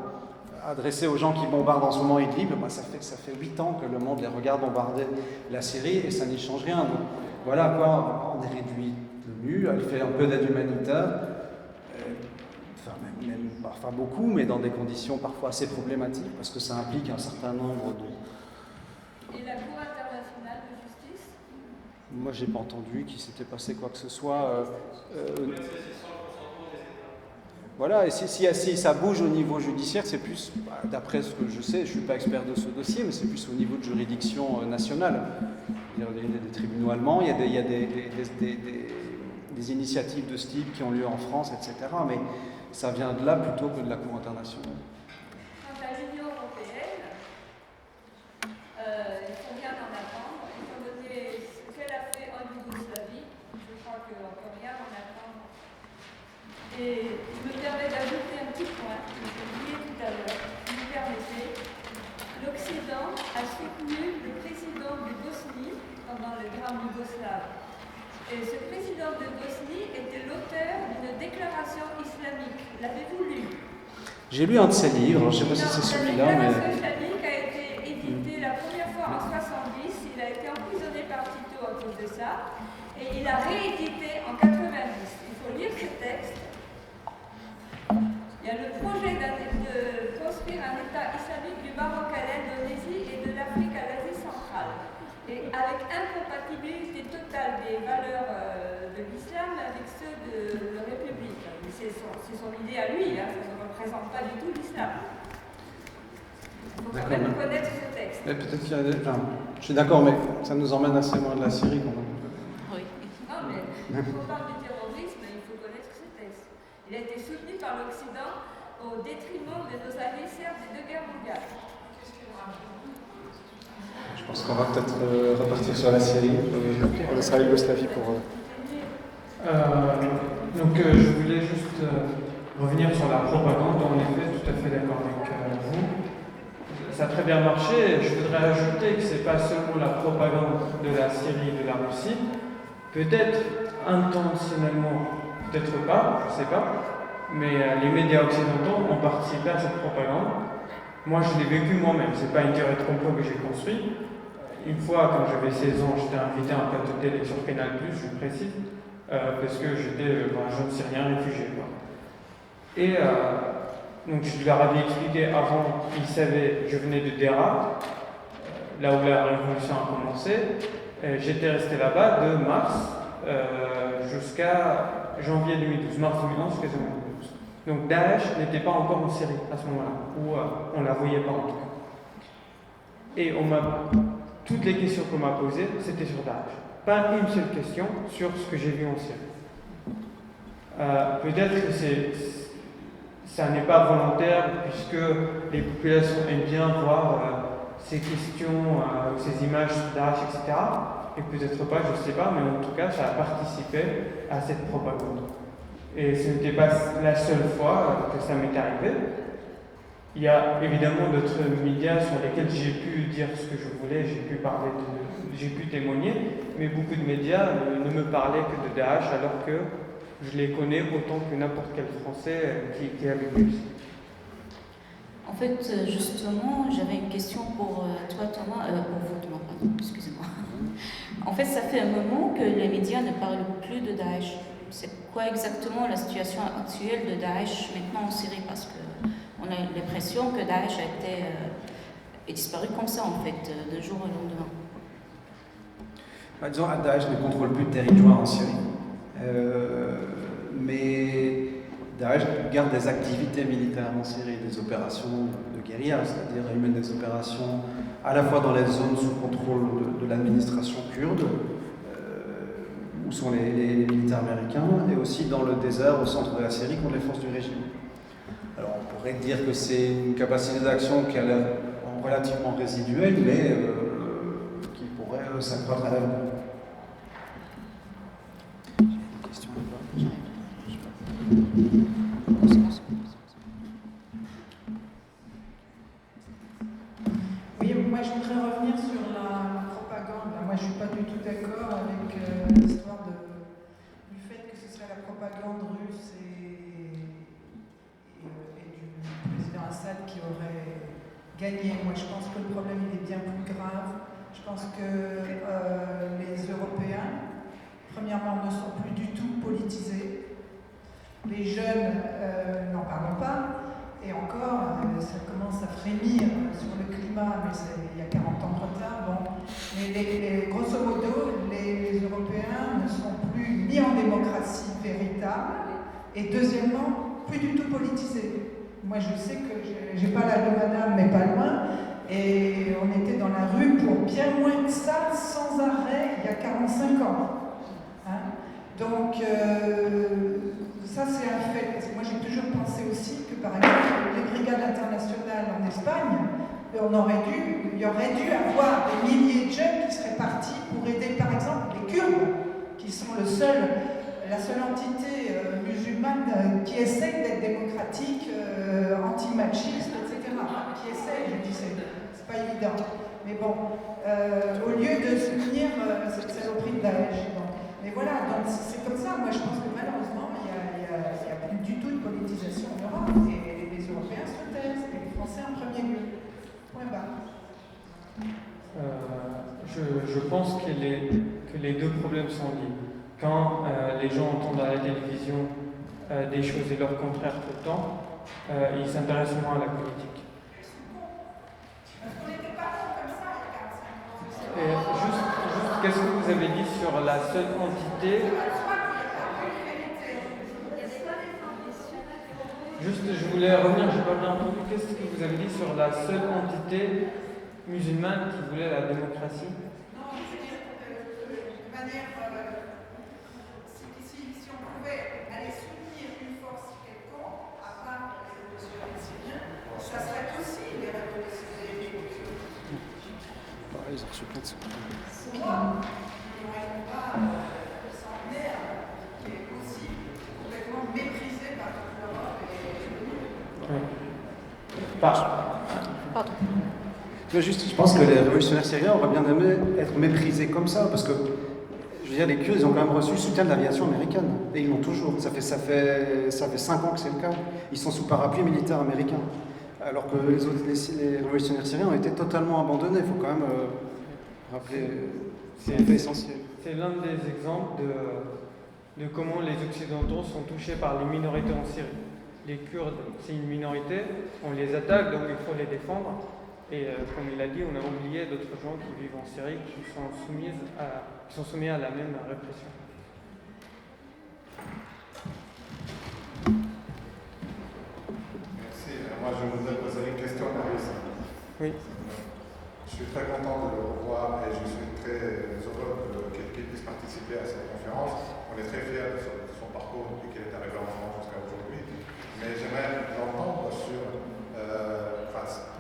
adressé aux gens qui bombardent en ce moment Idlib, ça fait 8 ans que le monde les regarde bombarder la Syrie et ça n'y change rien. Donc voilà quoi, on est réduit l'ONU, elle fait un peu d'aide humanitaire, même parfois beaucoup, mais dans des conditions parfois assez problématiques parce que ça implique un certain nombre de... Et la Cour internationale de justice ? Moi, j'ai pas entendu qu'il s'était passé quoi que ce soit. Voilà, et si ça bouge au niveau judiciaire, c'est plus, d'après ce que je sais, je ne suis pas expert de ce dossier, mais c'est plus au niveau de juridiction nationale. Il y a des tribunaux allemands, il y a des initiatives de ce type qui ont lieu en France, etc. Mais ça vient de là plutôt que de la Cour internationale. Quant à l'Union européenne, il faut rien en attendre, étant donné ce qu'elle a fait en Yougoslavie. Je crois qu'il ne faut rien en attendre. Et je me permets d'ajouter un petit point que je disais tout à l'heure, si vous permettez. L'Occident a soutenu le président de Bosnie pendant le drame yougoslave. Et ce président de Bosnie était l'auteur d'une déclaration islamique. L'avez-vous lu? J'ai lu un de ses livres, je ne sais pas si c'est celui-là, mais... La déclaration islamique a été éditée la première fois en 70, il a été emprisonné par Tito à cause de ça, et il a réédité en 90. Il faut lire ce texte. Il y a le projet de construire un État islamique du Maroc à l'Indonésie et de l'Afrique à l'Asie centrale. Et avec incompatibilité totale des valeurs de l'islam avec ceux de la République. C'est son idée à lui, hein, ça ne représente pas du tout l'islam. Il faut quand même connaître ce texte. Peut-être qu'il y a des... je suis d'accord, mais ça nous emmène assez loin de la Syrie quand même. Oui. Non, mais quand on parle du terrorisme, il faut connaître ce texte. Il a été soutenu par l'Occident au détriment de nos alliés serbes des deux guerres mondiales. Je pense qu'on va peut-être repartir sur la Syrie. On laissera la Yougoslavie pour... Donc je voulais juste revenir sur la propagande. En effet, tout à fait d'accord avec vous. Ça a très bien marché. Je voudrais ajouter que ce n'est pas seulement la propagande de la Syrie et de la Russie. Peut-être intentionnellement, peut-être pas, je ne sais pas. Mais les médias occidentaux ont participé à cette propagande. Moi, je l'ai vécu moi-même. Ce n'est pas une théorie de complot que j'ai construite. Une fois, quand j'avais 16 ans, j'étais invité à un plateau de télé sur Canal+, je précise, parce que j'étais un jeune Syrien réfugié. Quoi. Et donc, je leur avais expliqué avant, ils savaient, je venais de Dera, là où la révolution a commencé. J'étais resté là-bas de mars jusqu'à janvier 2012, mars 2011 jusqu'à 2012. Donc Daesh n'était pas encore en Syrie à ce moment-là, où on ne la voyait pas en tout cas. Et toutes les questions qu'on m'a posées, c'était sur Daesh. Pas une seule question sur ce que j'ai vu en Syrie. Peut-être que ça n'est pas volontaire, puisque les populations aiment bien voir ces questions, ces images sur Daesh, etc. Et peut-être pas, je ne sais pas, mais en tout cas, ça a participé à cette propagande. Et ce n'était pas la seule fois que ça m'est arrivé. Il y a évidemment d'autres médias sur lesquels j'ai pu dire ce que je voulais, j'ai pu témoigner, mais beaucoup de médias ne me parlaient que de Daesh, alors que je les connais autant que n'importe quel Français qui a vécu ici. En fait, justement, j'avais une question pour toi, Thomas, pour vous, Thomas, pardon, excusez-moi. En fait, ça fait un moment que les médias ne parlent plus de Daesh. C'est quoi exactement la situation actuelle de Daesh maintenant en Syrie? Parce qu'on a l'impression que Daesh est disparu comme ça, en fait, d'un jour au lendemain. Disons, Daesh ne contrôle plus de territoire en Syrie. Mais Daesh garde des activités militaires en Syrie, des opérations de guérilla, c'est-à-dire il mène des opérations à la fois dans les zones sous contrôle de l'administration kurde, où sont les militaires américains, et aussi dans le désert au centre de la Syrie contre les forces du régime. Alors on pourrait dire que c'est une capacité d'action qui est relativement résiduelle, mais qui pourrait s'accroître à l'avenir. J'ai une question là-bas. Oui, moi je voudrais revenir sur la propagande. Moi je ne suis pas du tout d'accord avec l'histoire du fait que ce serait la propagande russe et du président Assad qui aurait gagné. Moi je pense que le problème il est bien plus grave. Je pense que les Européens, premièrement, ne sont plus du tout politisés. Les jeunes, n'en parlons pas. Et encore, ça commence à frémir sur le climat, mais il y a 40 ans de retard. Bon. Mais grosso modo, les Européens ne sont plus ni en démocratie véritable, et deuxièmement, plus du tout politisés. Moi, je sais que j'ai pas l'âge de madame, mais pas loin, et on était dans la rue pour bien moins que ça, sans arrêt, il y a 45 ans. Hein? Donc, ça c'est un fait, parce que moi j'ai toujours pensé aussi que par exemple les brigades internationales en Espagne, il y aurait dû avoir des milliers de jeunes qui seraient partis pour aider par exemple les Kurdes, qui sont la seule entité musulmane qui essaie d'être démocratique, anti-machiste, etc. Qui essaie, je dis, c'est pas évident. Mais bon, au lieu de soutenir cette saloperie de Daesh. Bon. Mais voilà, donc c'est comme ça. Moi je pense que malheureusement, il n'y a plus du tout de politisation en Europe. Et les Européens se taisent, et les Français en premier lieu. Point barre. Je pense que les deux problèmes sont liés. Quand les gens entendent à la télévision des choses et leur contraire tout le temps, ils s'intéressent moins à la politique. Et juste, qu'est-ce que vous avez dit sur la seule entité? Juste, je voulais revenir, je n'ai pas bien entendu. Qu'est-ce que vous avez dit sur la seule entité musulmane qui voulait la démocratie? Non, je veux dire, de manière, si on pouvait aller soutenir une force quelconque, à part les révolutionnaires syriens, ça serait aussi les révolutionnaires. Ils ont reçu plein de secondes. Pour moi, il n'y aurait pas centenaire qui est aussi complètement méprisé par toute l'Europe et Pardon. Je pense que les révolutionnaires syriens auraient bien aimé être méprisés comme ça, parce que, je veux dire, les Kurdes, ils ont quand même reçu le soutien de l'aviation américaine, et ils l'ont toujours. Ça fait 5 ans que c'est le cas. Ils sont sous parapluie militaire américain. Alors que les révolutionnaires syriens ont été totalement abandonnés. Il faut quand même rappeler, c'est un fait essentiel. C'est l'un des exemples de comment les Occidentaux sont touchés par les minorités en Syrie. Les Kurdes, c'est une minorité, on les attaque, donc il faut les défendre. Et comme il a dit, on a oublié d'autres gens qui vivent en Syrie qui sont soumis à la même répression. Moi, je voudrais poser une question à Maurice. Oui. Je suis très content de le revoir et je suis très heureux qu'il puisse participer à cette conférence. On est très fiers de son parcours depuis qu'il est arrivé en France jusqu'à aujourd'hui. Mais j'aimerais l'entendre sur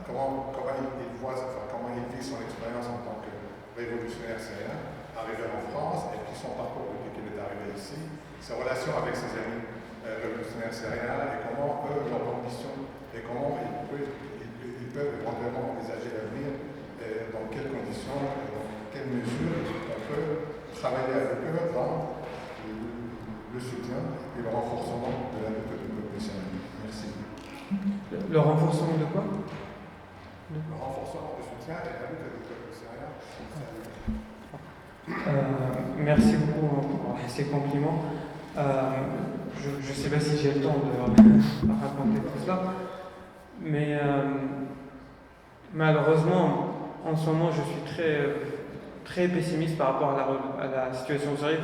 comment il vit son expérience en tant que révolutionnaire syrien, arrivé en France, et puis son parcours depuis qu'il est arrivé ici, ses relations avec ses amis révolutionnaires syriens et comment eux, leur ambition et comment ils peuvent éventuellement envisager l'avenir, et dans quelles conditions, dans quelles mesures on peut travailler avec eux dans le soutien et le renforcement de la lutte du peuple syrien. Merci. Le renforcement de quoi? Le renforcement du soutien et la lutte du peuple syrien. Merci beaucoup pour ces compliments. Je ne sais pas si j'ai le temps de raconter tout cela, mais malheureusement, en ce moment, je suis très pessimiste par rapport à la situation syrien.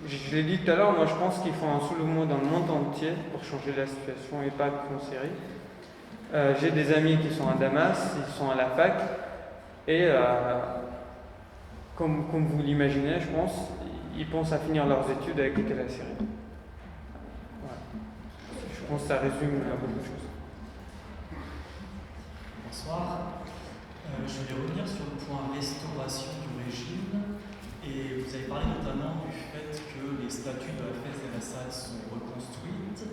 Je l'ai dit tout à l'heure, moi je pense qu'il faut un soulèvement dans le monde entier pour changer la situation et pas qu'en Syrie. J'ai des amis qui sont à Damas, ils sont à la fac, et comme vous l'imaginez, je pense, ils pensent à finir leurs études et à quitter la Syrie. Voilà. Je pense que ça résume beaucoup de choses. Bonsoir. Je voulais revenir sur le point restauration du régime. Et vous avez parlé notamment du fait que les statues de Hafez el-Assad sont reconstruites.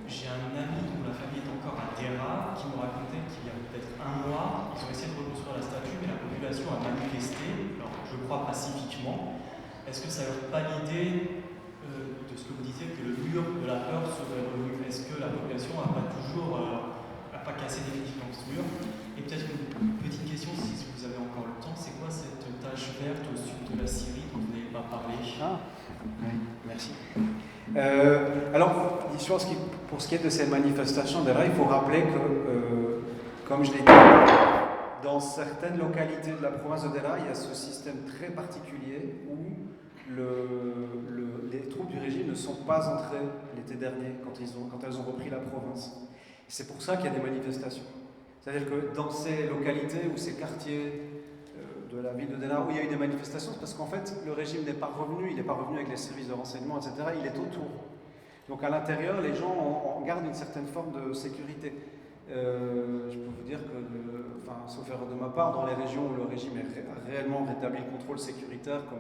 J'ai un ami dont la famille est encore à Dera qui me racontait qu'il y a peut-être un mois, ils ont essayé de reconstruire la statue, mais la population a manifesté, alors je crois pacifiquement. Est-ce que ça leur pas l'idée de ce que vous disiez, que le mur de la peur serait revenu? Est-ce que la population n'a pas toujours pas cassé définitivement ce mur? Et peut-être une petite question, si vous avez encore le temps, c'est quoi cette tache verte au sud de la Syrie dont vous n'avez pas parlé? Oui, merci. Alors, je pense que pour ce qui est de ces manifestations, d'ailleurs, il faut rappeler que, comme je l'ai dit, dans certaines localités de la province de Dera, il y a ce système très particulier où les troupes du régime ne sont pas entrées l'été dernier, quand elles ont repris la province. C'est pour ça qu'il y a des manifestations. C'est-à-dire que dans ces localités ou ces quartiers de la ville de Dera où il y a eu des manifestations, c'est parce qu'en fait, le régime n'est pas revenu, il n'est pas revenu avec les services de renseignement, etc. Il est autour. Donc à l'intérieur, les gens en gardent une certaine forme de sécurité. Je peux vous dire que, sauf erreur de ma part, dans les régions où le régime a réellement rétabli le contrôle sécuritaire, comme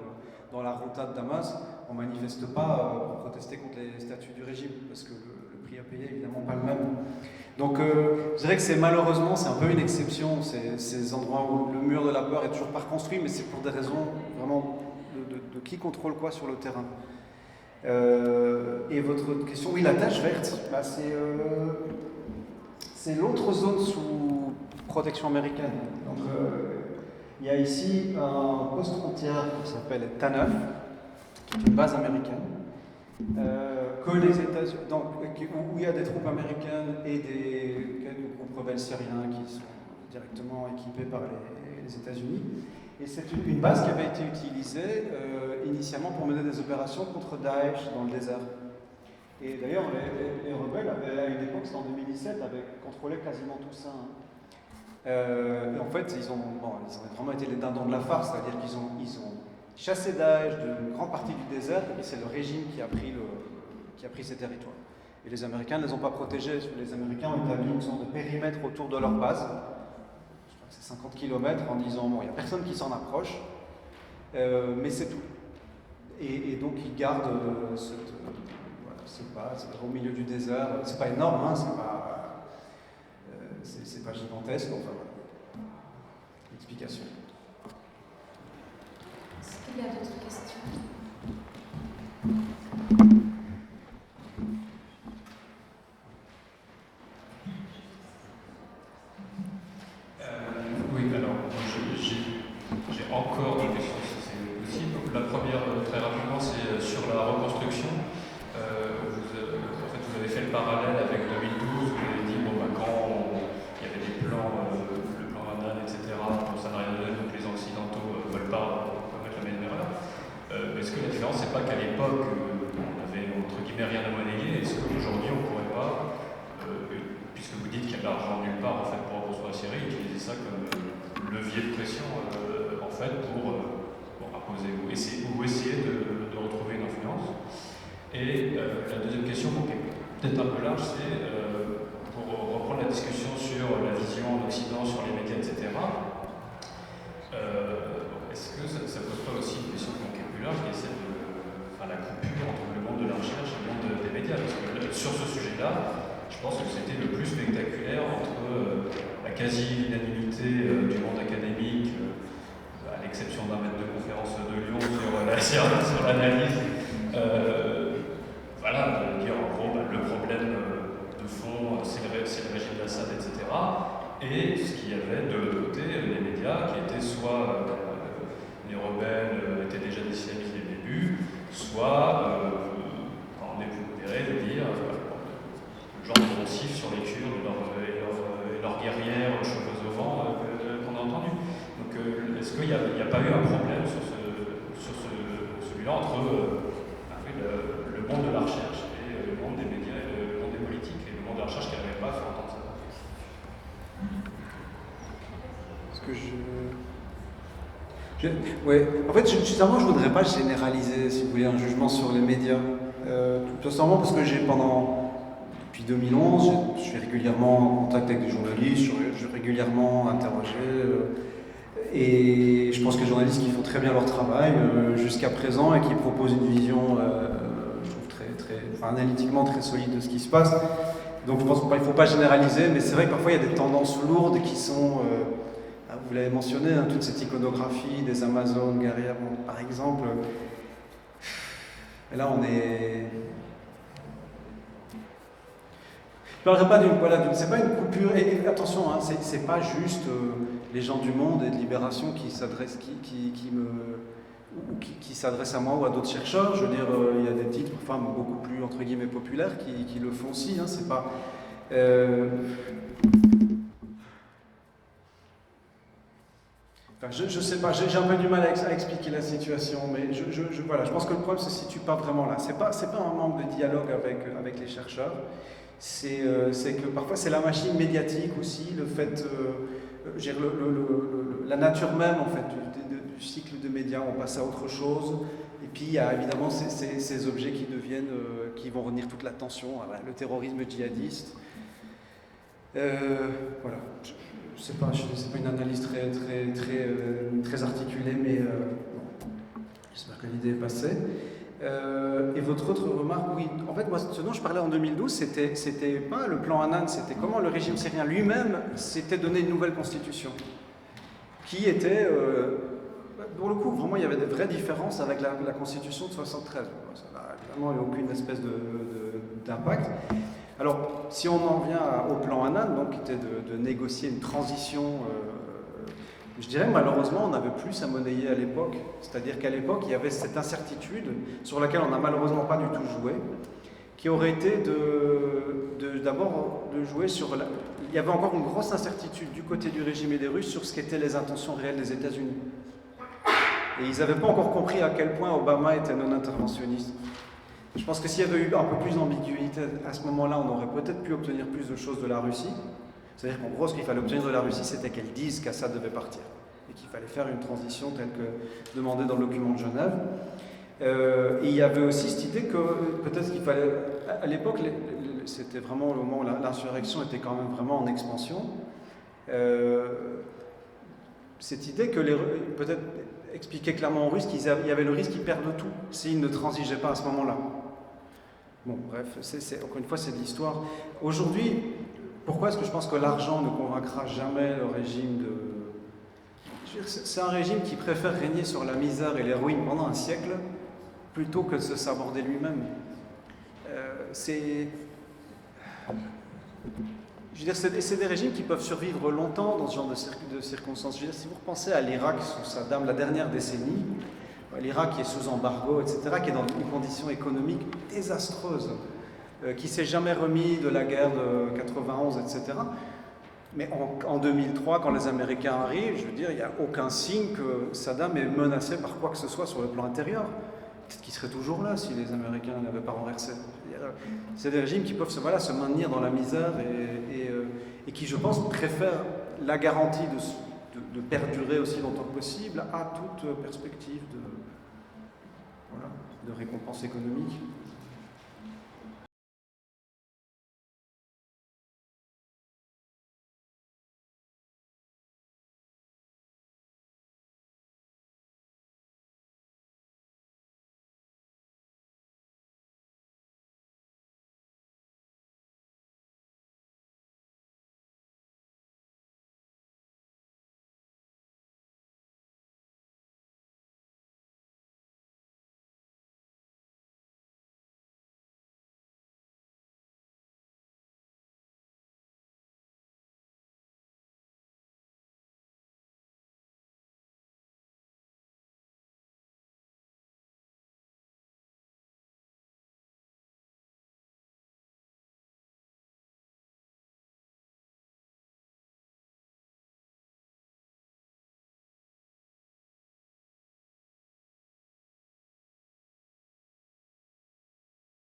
dans la Routa de Damas, on ne manifeste pas pour protester contre les statuts du régime, parce que le prix à payer est évidemment pas le même. Donc je dirais que malheureusement, c'est un peu une exception, ces endroits où le mur de la peur est toujours pas reconstruit, mais c'est pour des raisons vraiment de qui contrôle quoi sur le terrain. Et votre question, oui, la tache verte, c'est l'autre zone sous protection américaine. Donc, il y a ici un poste frontière qui s'appelle Taneuf, qui est une base américaine, que les États-Unis, où il y a des troupes américaines et des groupes rebelles syriens qui sont directement équipés par les États-Unis. Et c'est une base qui avait été utilisée initialement pour mener des opérations contre Daesh dans le désert. Et d'ailleurs, les rebelles, à une époque, c'était en 2017, avaient contrôlé quasiment tout ça. Et en fait, ils ont vraiment été les dindons de la farce, c'est-à-dire qu'ils ont chassé Daesh d'une grande partie du désert, et c'est le régime qui a pris ces territoires. Et les Américains ne les ont pas protégés. Les Américains ont établi une sorte de périmètre autour de leur base. Je crois que c'est 50 km, en disant, bon, il n'y a personne qui s'en approche, mais c'est tout. Et donc, ils gardent cette base au milieu du désert. C'est pas énorme, hein, c'est pas gigantesque, enfin voilà. Explication. Est-ce qu'il y a d'autres questions? Oui, alors j'ai encore des questions si c'est possible. La première, très rapidement, c'est sur la reconstruction. Vous avez fait le parallèle avec 2012, vous avez dit quand il y avait des plans, le plan Annan, etc., ça n'a rien donné, donc les Occidentaux ne veulent pas commettre la même erreur. Est-ce que la différence, c'est pas qu'à l'époque, on avait entre guillemets rien à monnayer, est-ce qu'aujourd'hui on ne pourrait pas, puisque vous dites qu'il y a de l'argent nulle part en fait, pour reconstruire la Syrie, utiliser ça comme levier de pression en fait, pour imposer ou essayer de retrouver une influence? Et la deuxième question, qui est peut-être un peu large, c'est pour reprendre la discussion sur la vision en Occident, sur les médias, etc. Est-ce que ça ne pose pas aussi une question qui est plus large, qui est celle de la coupure entre le monde de la recherche et le monde des médias? Parce que sur ce sujet-là, je pense que c'était le plus spectaculaire entre la quasi-unanimité du monde académique, à l'exception d'un maître de conférence de Lyon sur l'analyse. Voilà, de dire en gros le problème de fond c'est le régime d'Assad, etc. Et ce qu'il y avait de l'autre côté, les médias qui étaient soit les rebelles étaient déjà des islamistes dès le début, soit quand on est pondéré de dire le genre de poncif sur les Kurdes et leurs guerrières cheveux au vent qu'on a entendu. Donc est-ce qu'il n'y a pas eu un problème sur celui-là entre le monde de la recherche et le monde des médias et le monde des politiques, et le monde de la recherche qui n'arrivait pas à faire entendre ça? Ouais. En fait, justement, je ne voudrais pas généraliser, si vous voulez, un jugement sur les médias. Tout simplement parce que depuis 2011, je suis régulièrement en contact avec des journalistes, je suis régulièrement interrogé. Et je pense que les journalistes qui font très bien leur travail jusqu'à présent et qui proposent une vision, je trouve analytiquement très solide de ce qui se passe. Donc je pense qu'il ne faut pas généraliser, mais c'est vrai que parfois il y a des tendances lourdes qui sont, vous l'avez mentionné, toute cette iconographie des Amazones guerrières, par exemple. Et là on est... Je ne parlerai pas c'est pas une coupure, et attention, hein, c'est pas juste les gens du Monde et de Libération qui s'adressent, qui me ou qui s'adressent à moi ou à d'autres chercheurs. Je veux dire, il y a des titres, enfin beaucoup plus entre guillemets populaires qui le font aussi. Hein, c'est pas. Enfin, je sais pas, j'ai un peu du mal à expliquer la situation, mais voilà, je pense que le problème se situe pas vraiment là. C'est pas un manque de dialogue avec les chercheurs. C'est que parfois c'est la machine médiatique aussi, le fait, la nature même en fait du cycle de médias, on passe à autre chose. Et puis il y a évidemment ces objets qui vont retenir toute l'attention, le terrorisme djihadiste. Voilà. Je sais pas une analyse très articulée, mais bon, j'espère que l'idée est passée. Et votre autre remarque, oui, en fait, moi, ce dont je parlais en 2012, c'était pas le plan Annan, c'était comment le régime syrien lui-même s'était donné une nouvelle constitution, qui était, pour le coup, vraiment, il y avait des vraies différences avec la constitution de 73. Ça n'a évidemment aucune espèce d'impact. Alors, si on en vient au plan Annan, donc, qui était de négocier une transition, je dirais malheureusement, on n'avait plus à monnayer à l'époque. C'est-à-dire qu'à l'époque, il y avait cette incertitude sur laquelle on n'a malheureusement pas du tout joué, qui aurait été d'abord de jouer sur... Il y avait encore une grosse incertitude du côté du régime et des Russes sur ce qu'étaient les intentions réelles des États-Unis. Et ils n'avaient pas encore compris à quel point Obama était non interventionniste. Je pense que s'il y avait eu un peu plus d'ambiguïté à ce moment-là, on aurait peut-être pu obtenir plus de choses de la Russie. C'est-à-dire qu'en gros, ce qu'il fallait obtenir de la Russie, c'était qu'elle dise qu'Assad devait partir et qu'il fallait faire une transition telle que demandée dans le document de Genève. Et il y avait aussi cette idée que peut-être qu'il fallait... À l'époque, c'était vraiment le moment où l'insurrection était quand même vraiment en expansion. Cette idée que peut-être expliquer clairement aux Russes qu'il y avait le risque qu'ils perdent tout s'ils ne transigeaient pas à ce moment-là. Bon, bref, encore une fois, c'est de l'histoire. Aujourd'hui, pourquoi est-ce que je pense que l'argent ne convaincra jamais le régime de... Je veux dire, c'est un régime qui préfère régner sur la misère et les ruines pendant un siècle plutôt que de se saborder lui-même. Je veux dire, c'est des régimes qui peuvent survivre longtemps dans ce genre de circonstances. Je veux dire, si vous repensez à l'Irak sous Saddam, la dernière décennie, l'Irak qui est sous embargo, etc., qui est dans une condition économique désastreuse, qui ne s'est jamais remis de la guerre de 91, etc. Mais en 2003, quand les Américains arrivent, je veux dire, il n'y a aucun signe que Saddam est menacé par quoi que ce soit sur le plan intérieur. Peut-être qu'il serait toujours là si les Américains n'avaient pas renversé. C'est des régimes qui peuvent se maintenir dans la misère et qui, je pense, préfèrent la garantie de perdurer aussi longtemps que possible à toute perspective de récompense économique.